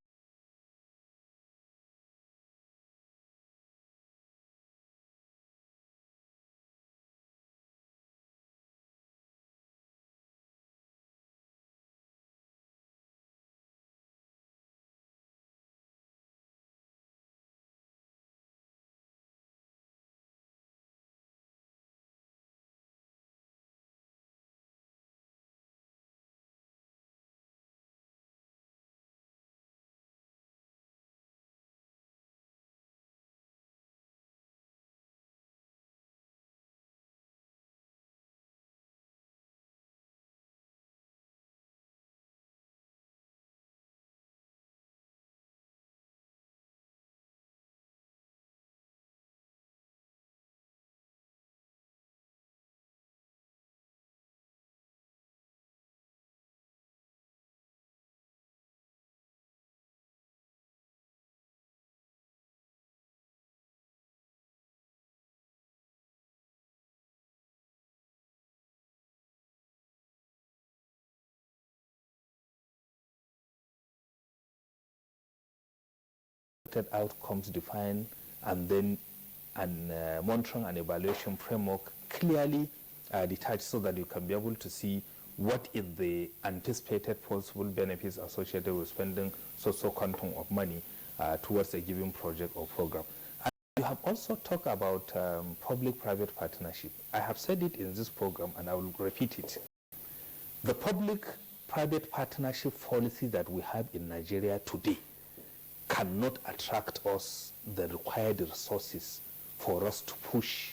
Outcomes defined, and then monitoring and evaluation framework clearly detached, so that you can be able to see what is the anticipated possible benefits associated with spending so quantum of money towards a given project or program. And you have also talked about public-private partnership. I have said it in this program, and I will repeat it. The public-private partnership policy that we have in Nigeria today cannot attract us the required resources for us to push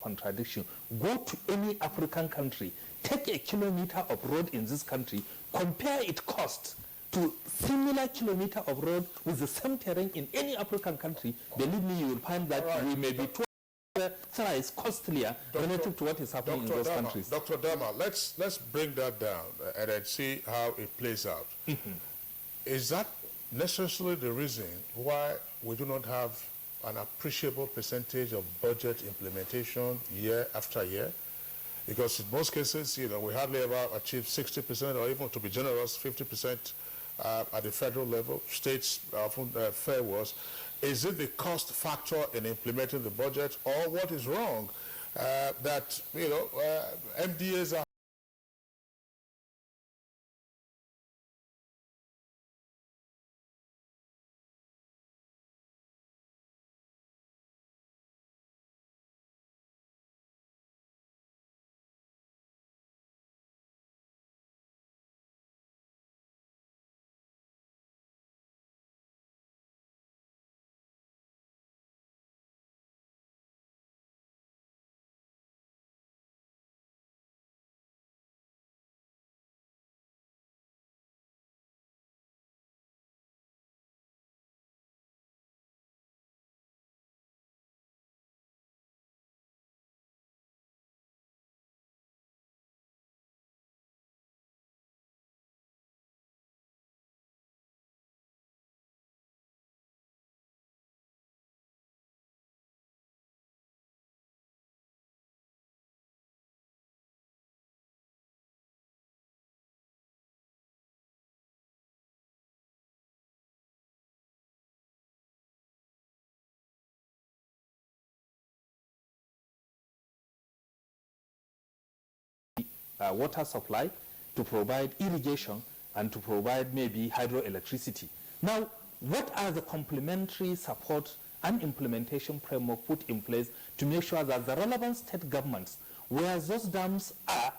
contradiction. Go to any African country, take a kilometer of road in this country, compare its cost to similar kilometer of road with the same terrain in any African country. Believe me, you will find that we may be twice costlier relative to what is happening in those countries. Dr. Dama, let's bring that down and then see how it plays out. Is that necessarily the reason why we do not have an appreciable percentage of budget implementation year after year? Because in most cases, you know, we hardly ever achieve 60%, or even, to be generous, 50% at the federal level. States often fare worse. Is it the cost factor in implementing the budget, or what is wrong that, you know, MDAs are water supply, to provide irrigation, and to provide maybe hydroelectricity. Now, what are the complementary support and implementation framework put in place to make sure that the relevant state governments, where those dams are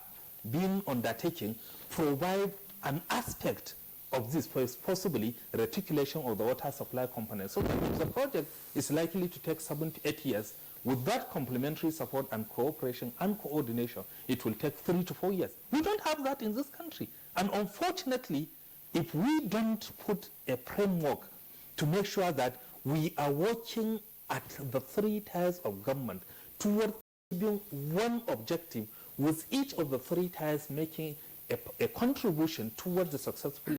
being undertaken, provide an aspect of this, possibly reticulation of the water supply component, so that if the project is likely to take 7 to 8 years, with that complementary support and cooperation and coordination, it will take 3 to 4 years. We don't have that in this country. And unfortunately, if we don't put a framework to make sure that we are working at the 3 tiers of government toward achieving one objective, with each of the 3 tiers making a contribution towards the successful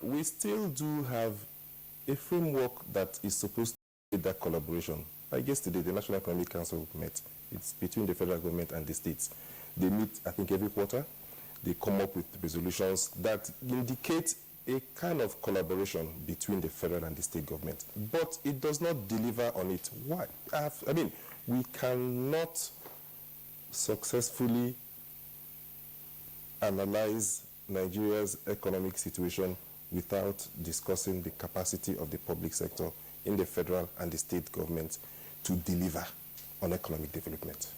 we still do have a framework that is supposed to be that collaboration. Like yesterday, the National Economic Council met. It's between the federal government and the states. They meet, I think, every quarter. They come up with resolutions that indicate a kind of collaboration between the federal and the state government. But it does not deliver on it. Why? I mean, we cannot successfully analyze Nigeria's economic situation without discussing the capacity of the public sector in the federal and the state government to deliver on economic development.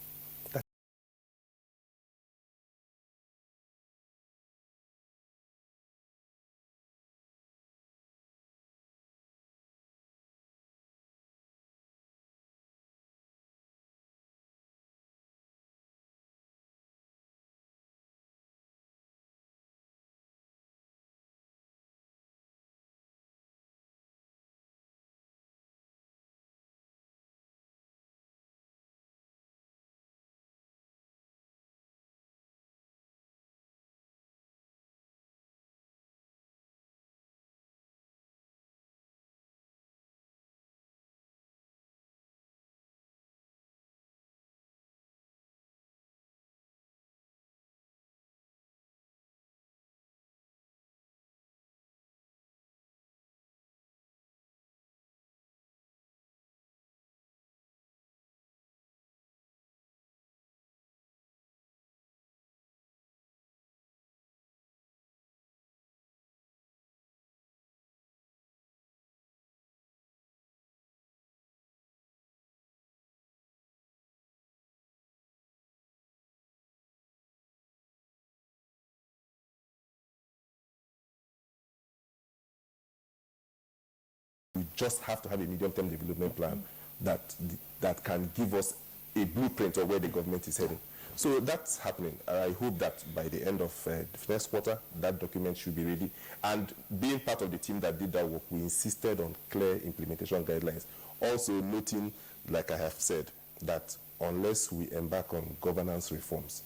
We just have to have a medium-term development plan that can give us a blueprint of where the government is heading. So that's happening. I hope that by the end of the first quarter, that document should be ready. And being part of the team that did that work, we insisted on clear implementation guidelines. Also noting, like I have said, that unless we embark on governance reforms,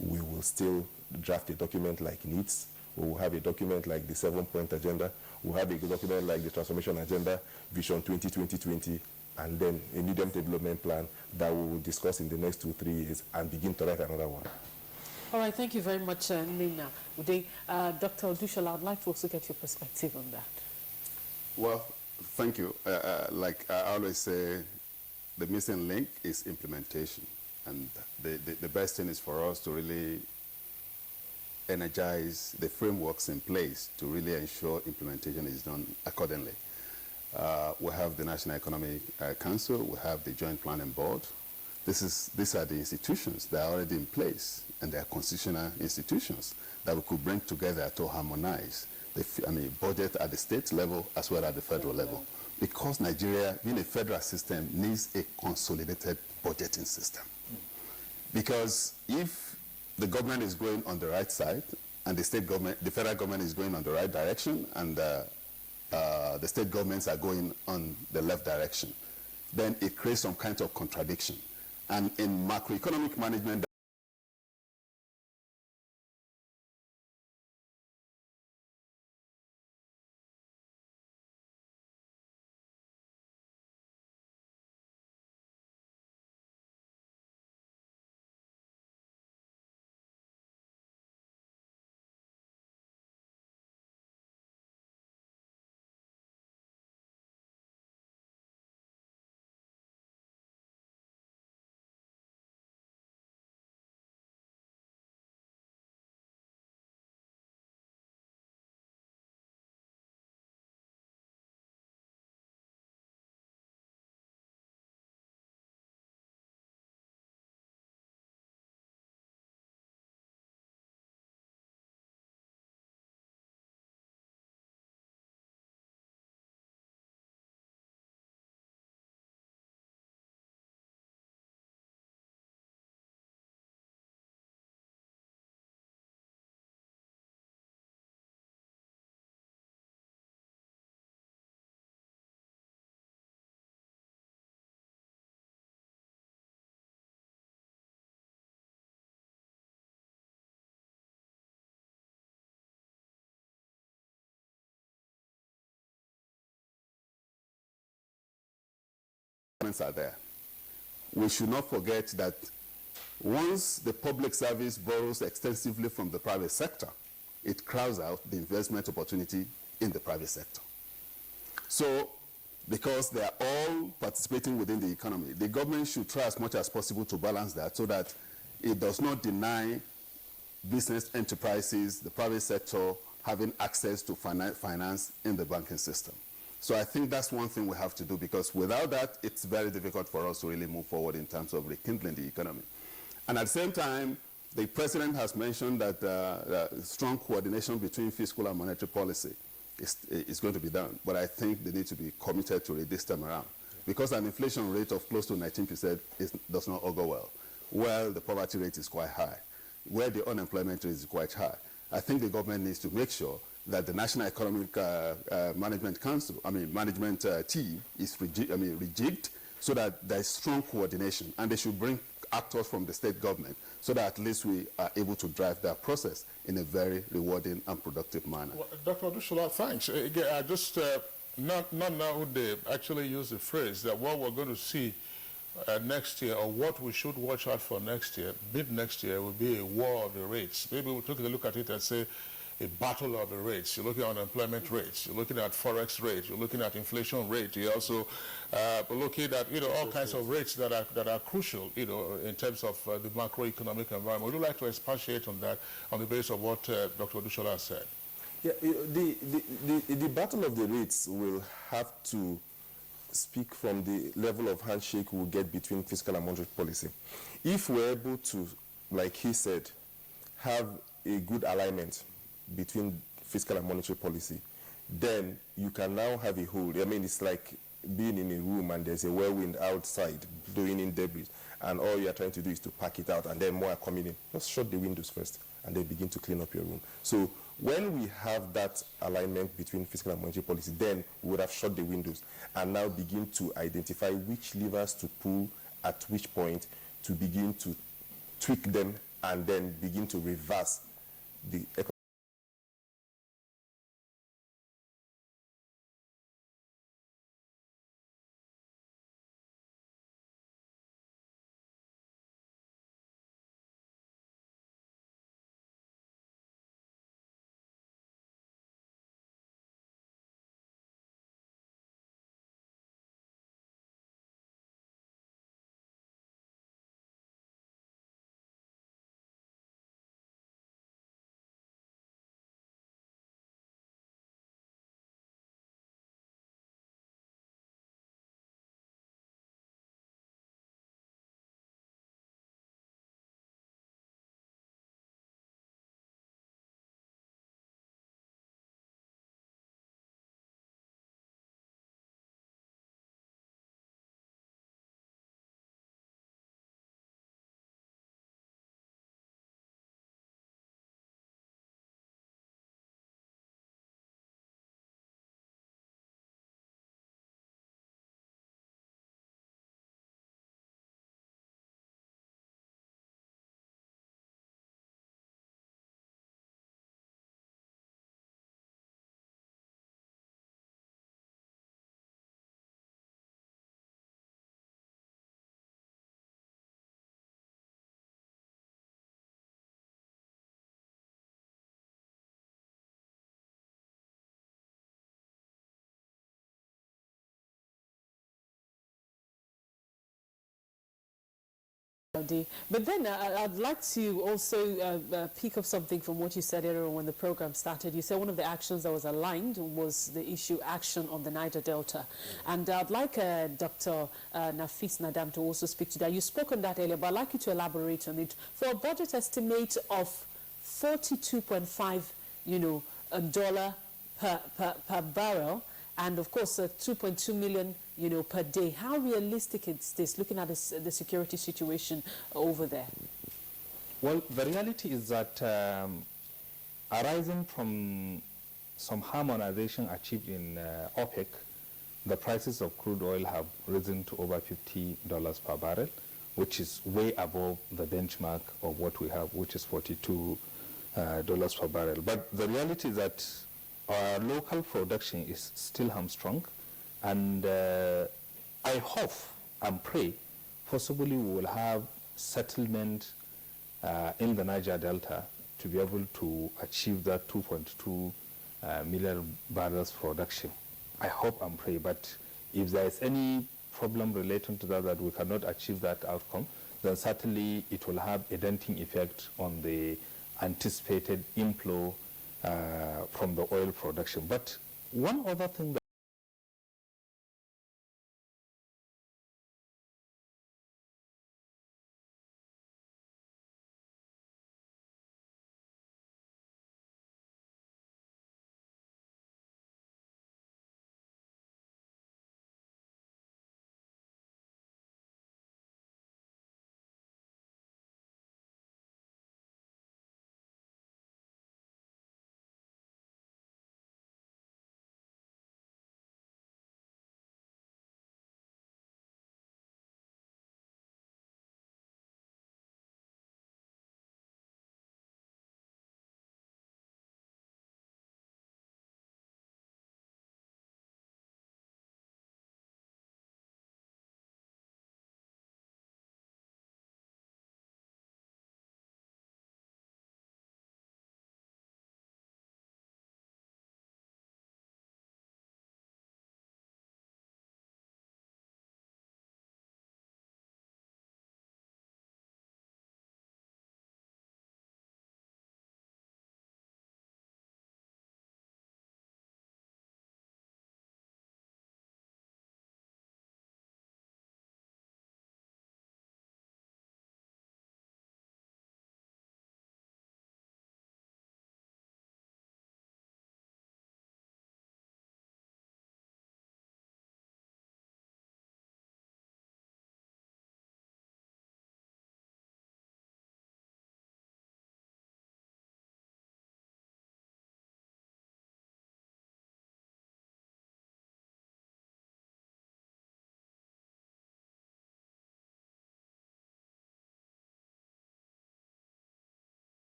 we will still draft a document like NEEDS. We will have a document like the 7-point agenda. We'll have a document like the transformation agenda, Vision 2020, and then a medium development plan that we will discuss in the next 2-3 years and begin to write another one. All right, thank you very much, Nina. Dr. Odushola, I'd like to also get your perspective on that. Well, thank you. Like I always say, the missing link is implementation. And the best thing is for us to really energize the frameworks in place to really ensure implementation is done accordingly. We have the National Economic Council, we have the Joint Planning Board. These are the institutions that are already in place, and they are constitutional institutions that we could bring together to harmonize the budget at the state level as well as the federal level. Because Nigeria, being a federal system, needs a consolidated budgeting system. Because if the government is going on the right side, and the federal government is going on the right direction, and the state governments are going on the left direction, then it creates some kind of contradiction. And in macroeconomic management, are there. We should not forget that once the public service borrows extensively from the private sector, it crowds out the investment opportunity in the private sector. So, because they are all participating within the economy, the government should try as much as possible to balance that so that it does not deny business enterprises, the private sector, having access to finance in the banking system. So I think that's one thing we have to do, because without that, it's very difficult for us to really move forward in terms of rekindling the economy. And at the same time, the president has mentioned that strong coordination between fiscal and monetary policy is going to be done. But I think they need to be committed to it this time around, because an inflation rate of close to 19% does not augur well. Well, the poverty rate is quite high, where the unemployment rate is quite high. I think the government needs to make sure that the National Economic Management Council, management team is rejigged so that there is strong coordination, and they should bring actors from the state government so that at least we are able to drive that process in a very rewarding and productive manner. Well, Dr. Odushola, thanks. Again, I just, not now would they actually use the phrase that what we're going to see next year, or what we should watch out for next year, mid next year, will be a war of the rates. Maybe we'll take a look at it and say a battle of the rates. You're looking at unemployment rates, you're looking at forex rates, you're looking at inflation rate, you're also looking at all kinds of rates that are crucial in terms of the macroeconomic environment. Would you like to expatiate on that on the basis of what Dr. Odushola said? Yeah, the battle of the rates will have to speak from the level of handshake we'll get between fiscal and monetary policy. If we're able to, like he said, have a good alignment between fiscal and monetary policy, then you can now have a hold. It's like being in a room and there's a whirlwind outside blowing in debris, and all you're trying to do is to pack it out, and then more are coming in. Just shut the windows first, and then begin to clean up your room. So when we have that alignment between fiscal and monetary policy, then we would have shut the windows and now begin to identify which levers to pull at which point to begin to tweak them and then begin to reverse the But then I'd like to also pick up something from what you said earlier when the program started. You said one of the actions that was aligned was the issue action on the Niger Delta. And I'd like Dr. Nafis Nadam to also speak to that. You spoke on that earlier, but I'd like you to elaborate on it. For a budget estimate of 42.5, dollar per barrel, and of course 2.2 million per day. How realistic is this, looking at the security situation over there? Well, the reality is that arising from some harmonization achieved in OPEC, the prices of crude oil have risen to over $50 per barrel, which is way above the benchmark of what we have, which is $42 per barrel. But the reality is that our local production is still hamstrung, and I hope and pray possibly we will have settlement in the Niger Delta to be able to achieve that 2.2 million barrels production. I hope and pray, but if there is any problem relating to that we cannot achieve that outcome, then certainly it will have a denting effect on the anticipated inflow from the oil production. But one other thing that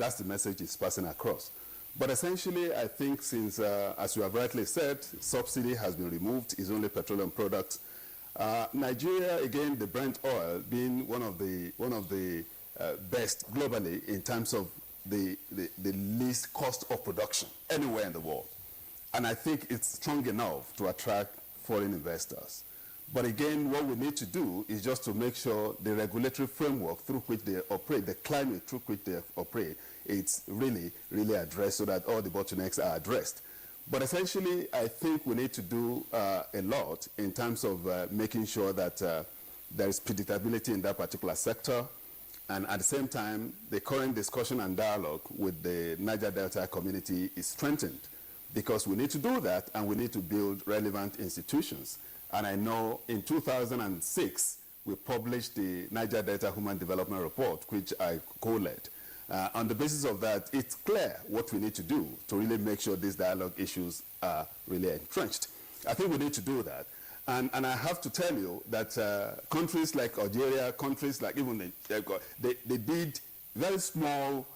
That's the message it's passing across. But essentially, I think since, as you have rightly said, subsidy has been removed, it's only petroleum products. Nigeria, again, the Brent oil being one of the best globally in terms of the least cost of production anywhere in the world. And I think it's strong enough to attract foreign investors. But again, what we need to do is just to make sure the regulatory framework through which they operate, the climate through which they operate, it's really, really addressed so that all the bottlenecks are addressed. But essentially, I think we need to do a lot in terms of making sure that there is predictability in that particular sector. And at the same time, the current discussion and dialogue with the Niger Delta community is strengthened, because we need to do that and we need to build relevant institutions. And I know in 2006, we published the Niger Delta Human Development Report, which I co-led. On the basis of that, it's clear what we need to do to really make sure these dialogue issues are really entrenched. I think we need to do that. And I have to tell you that countries like Algeria, countries like even they did very small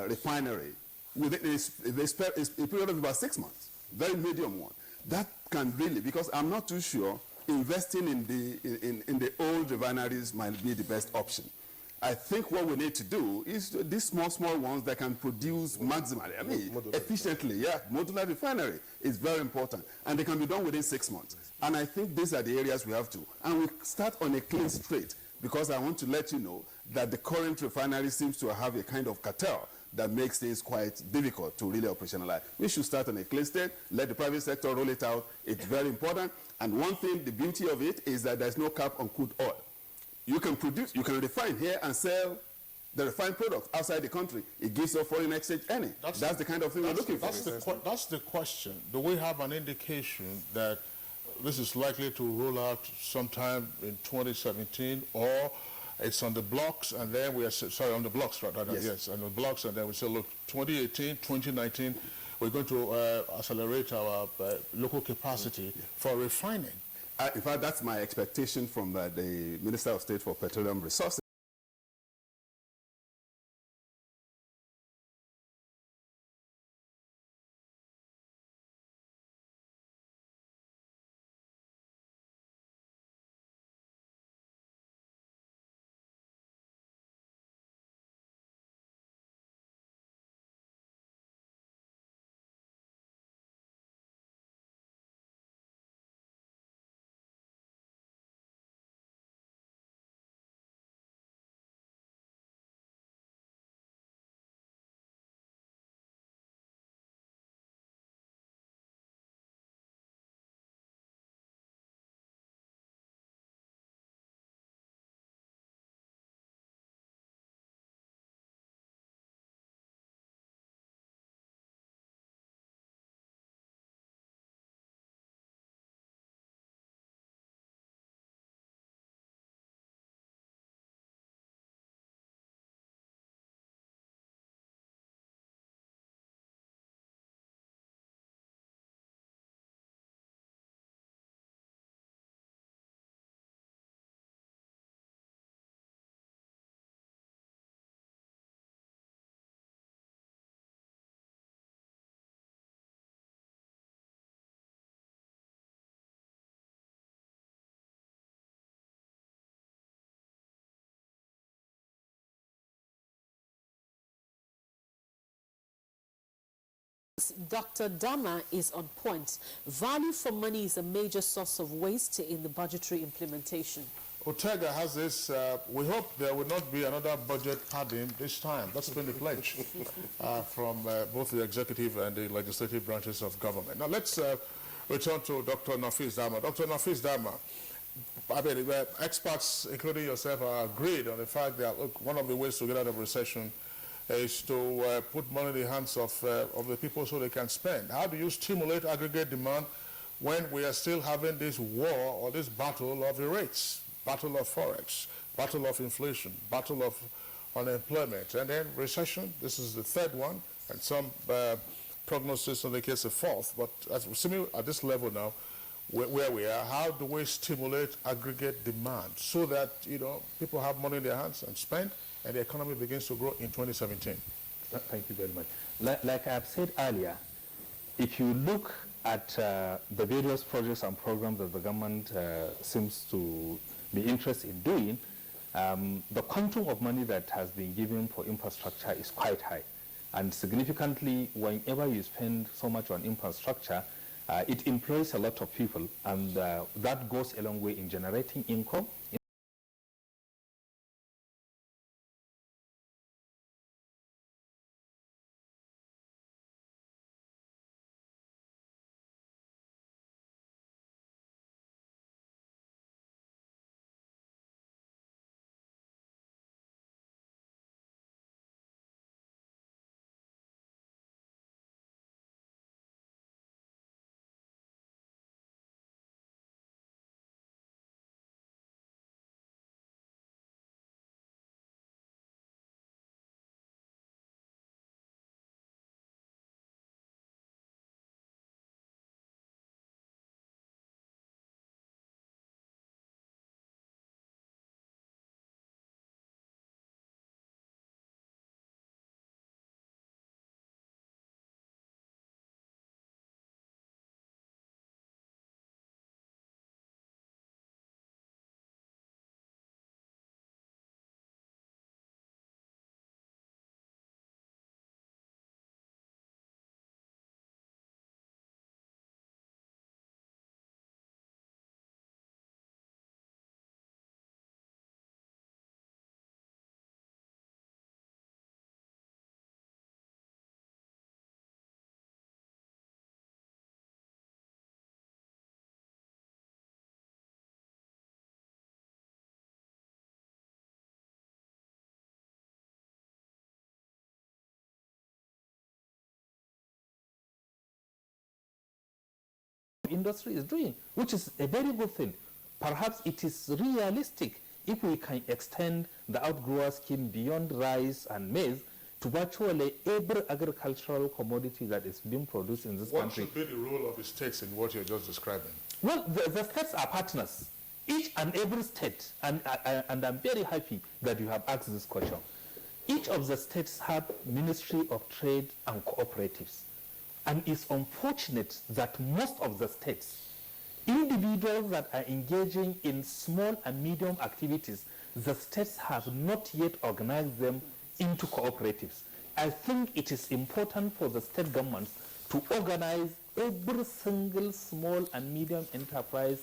refinery within a period of about 6 months, very medium one. That can really, because I'm not too sure investing in the old refineries might be the best option. I think what we need to do is these small ones that can produce maximally, I mean, efficiently, yeah, modular refinery is very important, and they can be done within 6 months. And I think these are the areas we have to. And we start on a clean slate, because I want to let you know that the current refinery seems to have a kind of cartel that makes things quite difficult to really operationalize. We should start on a clean slate, let the private sector roll it out. It's very important. And one thing, the beauty of it is that there's no cap on crude oil. You can produce, you can refine here and sell the refined product outside the country. It gives you foreign exchange earning. That's the kind of thing we're looking for. That's the question. Do we have an indication that this is likely to roll out sometime in 2017, or it's on the blocks and then we are, sorry, on the blocks, right? Yes, on the blocks, and then we say, look, 2018, 2019, we're going to accelerate our local capacity for refining. In fact, that's my expectation from the Minister of State for Petroleum Resources. Dr. Dama is on point. Value for money is a major source of waste in the budgetary implementation. Ortega has this, we hope there will not be another budget padding this time. That's been the pledge from both the executive and the legislative branches of government. Now let's return to Dr. Nafis Dama. Dr. Nafis Dama, I mean, experts, including yourself, are agreed on the fact that, look, one of the ways to get out of recession is to put money in the hands of the people so they can spend. How do you stimulate aggregate demand when we are still having this war or this battle of the rates, battle of forex, battle of inflation, battle of unemployment, and then recession? This is the third one, and some prognosis indicates a fourth. But assuming at this level now, where we are, how do we stimulate aggregate demand so that, you know, people have money in their hands and spend, and the economy begins to grow in 2017? Thank you very much. Like I have said earlier, if you look at the various projects and programs that the government seems to be interested in doing, the quantum of money that has been given for infrastructure is quite high. And significantly, whenever you spend so much on infrastructure, it employs a lot of people, and that goes a long way in generating income. Industry is doing, which is a very good thing. Perhaps it is realistic if we can extend the outgrower scheme beyond rice and maize to virtually every agricultural commodity that is being produced in this country. What should be the role of the states in what you're just describing? Well, the states are partners, each and every state, and I'm very happy that you have asked this question. Each of the states have Ministry of Trade and Cooperatives. And it's unfortunate that most of the states, individuals that are engaging in small and medium activities, the states have not yet organized them into cooperatives. I think it is important for the state governments to organize every single small and medium enterprise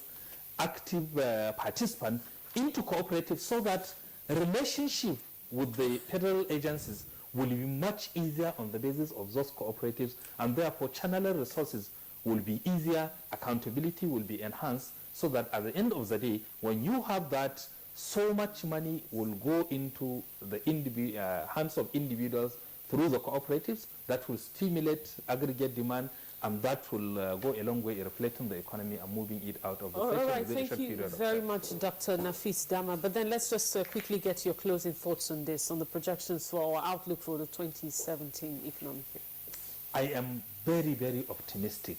active participant into cooperatives so that relationship with the federal agencies will be much easier on the basis of those cooperatives, and therefore channeling resources will be easier, accountability will be enhanced, so that at the end of the day, when you have that, so much money will go into the hands of individuals through the cooperatives that will stimulate aggregate demand, and that will go a long way in reflecting the economy and moving it out of the all right, thank you very much, Dr. Nafis Dama. But then let's just quickly get your closing thoughts on this, on the projections for our outlook for the 2017 economic year. I am very, very optimistic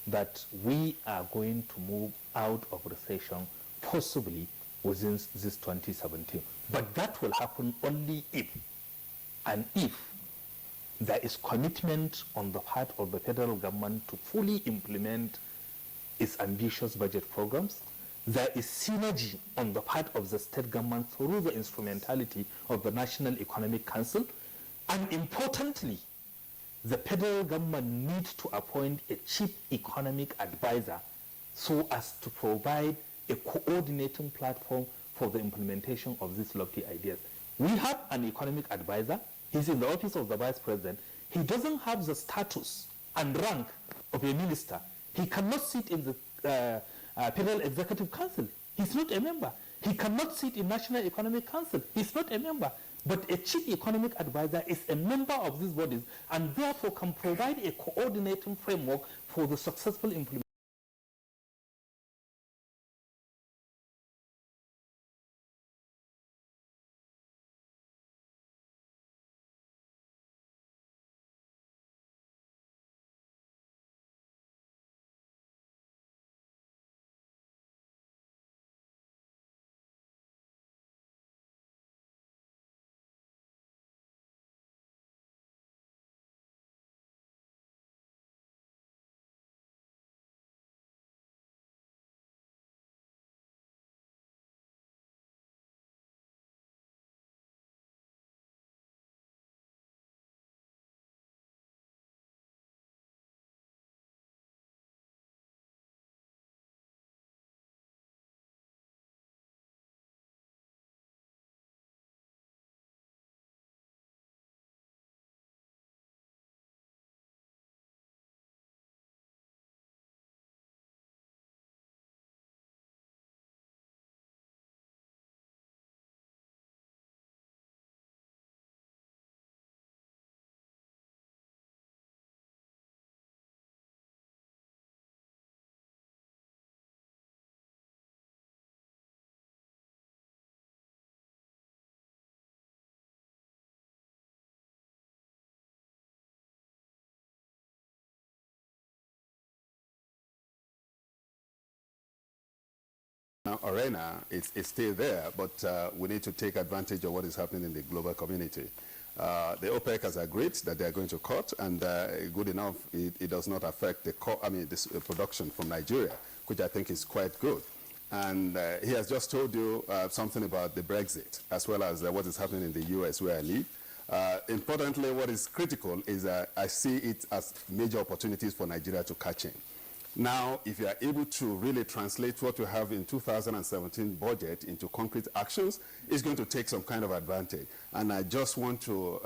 that we are going to move out of recession possibly within this 2017. But that will happen only if there is commitment on the part of the federal government to fully implement its ambitious budget programs. There is synergy on the part of the state government through the instrumentality of the National Economic Council. And importantly, the federal government needs to appoint a chief economic advisor so as to provide a coordinating platform for the implementation of these lofty ideas. We have an economic advisor. He's in the office of the vice president. He doesn't have the status and rank of a minister. He cannot sit in the Federal Executive Council. He's not a member. He cannot sit in National Economic Council. He's not a member. But a chief economic advisor is a member of these bodies and therefore can provide a coordinating framework for the successful implementation arena is still there, but we need to take advantage of what is happening in the global community. The OPEC has agreed that they are going to cut, and good enough, it does not affect the production from Nigeria, which I think is quite good. And he has just told you something about the Brexit, as well as what is happening in the US where I live. Importantly, what is critical is I see it as major opportunities for Nigeria to catch in. Now, if you are able to really translate what you have in 2017 budget into concrete actions, it's going to take some kind of advantage. And I just want to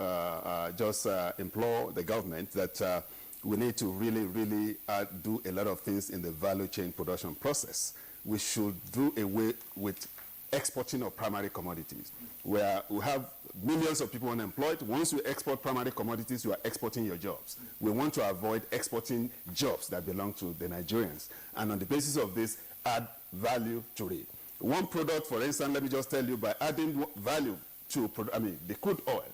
implore the government that we need to really do a lot of things in the value chain production process. We should do away with exporting of primary commodities, where we have millions of people unemployed. Once you export primary commodities, you are exporting your jobs. We want to avoid exporting jobs that belong to the Nigerians. And on the basis of this, add value to it. One product, for instance, let me just tell you, by adding value to the crude oil,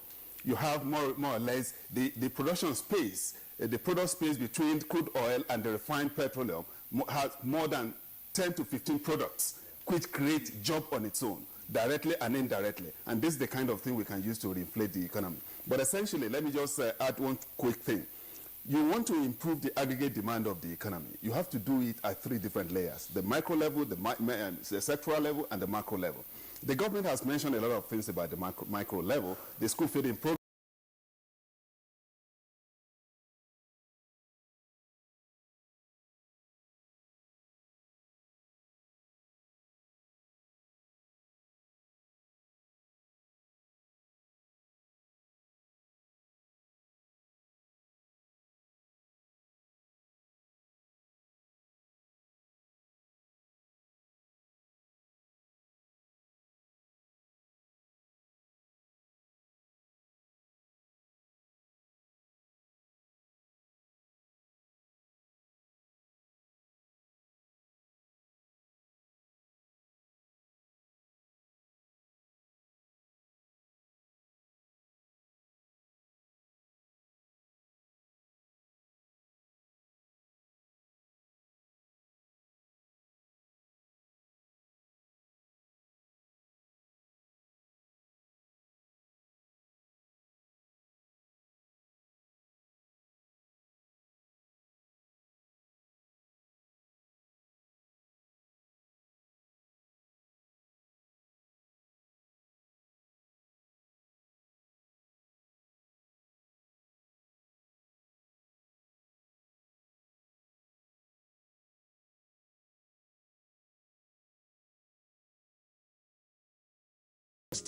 you have more or less the production space, the product space between crude oil and the refined petroleum has more than 10 to 15 products, which create job on its own, directly and indirectly. And this is the kind of thing we can use to reinflate the economy. But essentially, let me just add one quick thing. You want to improve the aggregate demand of the economy. You have to do it at 3 different layers: the micro level, the sectoral level, and the macro level. The government has mentioned a lot of things about the micro level. The school feeding program.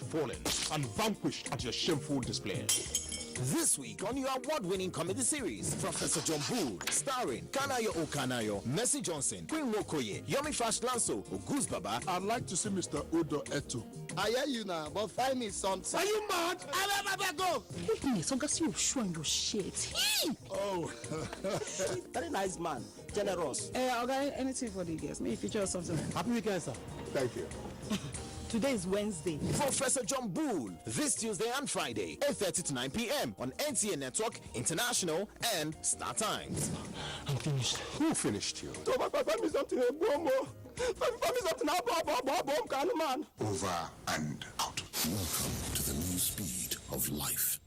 Fallen and vanquished at your shameful display. This week on your award-winning comedy series, Professor John Bull, starring Kanayo Okanayo, Mercy Johnson, Queen Mokoye, Yomi Fashlanso, Goose Baba. I'd like to see Mr. Udo Eto. I hear you now, but find me something. Are you mad? I never go. Look me, so you show your shit. Oh, very nice man, generous. Okay, anything for the guests. Maybe feature or something. Happy weekend, sir. Thank you. Today is Wednesday. Professor John Bull, this Tuesday and Friday, 8:30 to 9 p.m. on NTA Network, International, and Star Times. I'm finished. Who finished you? Find me something, find me something, man. Over and out. Welcome to the new speed of life.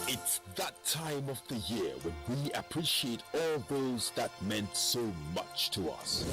It's that time of the year when we appreciate all those that meant so much to us.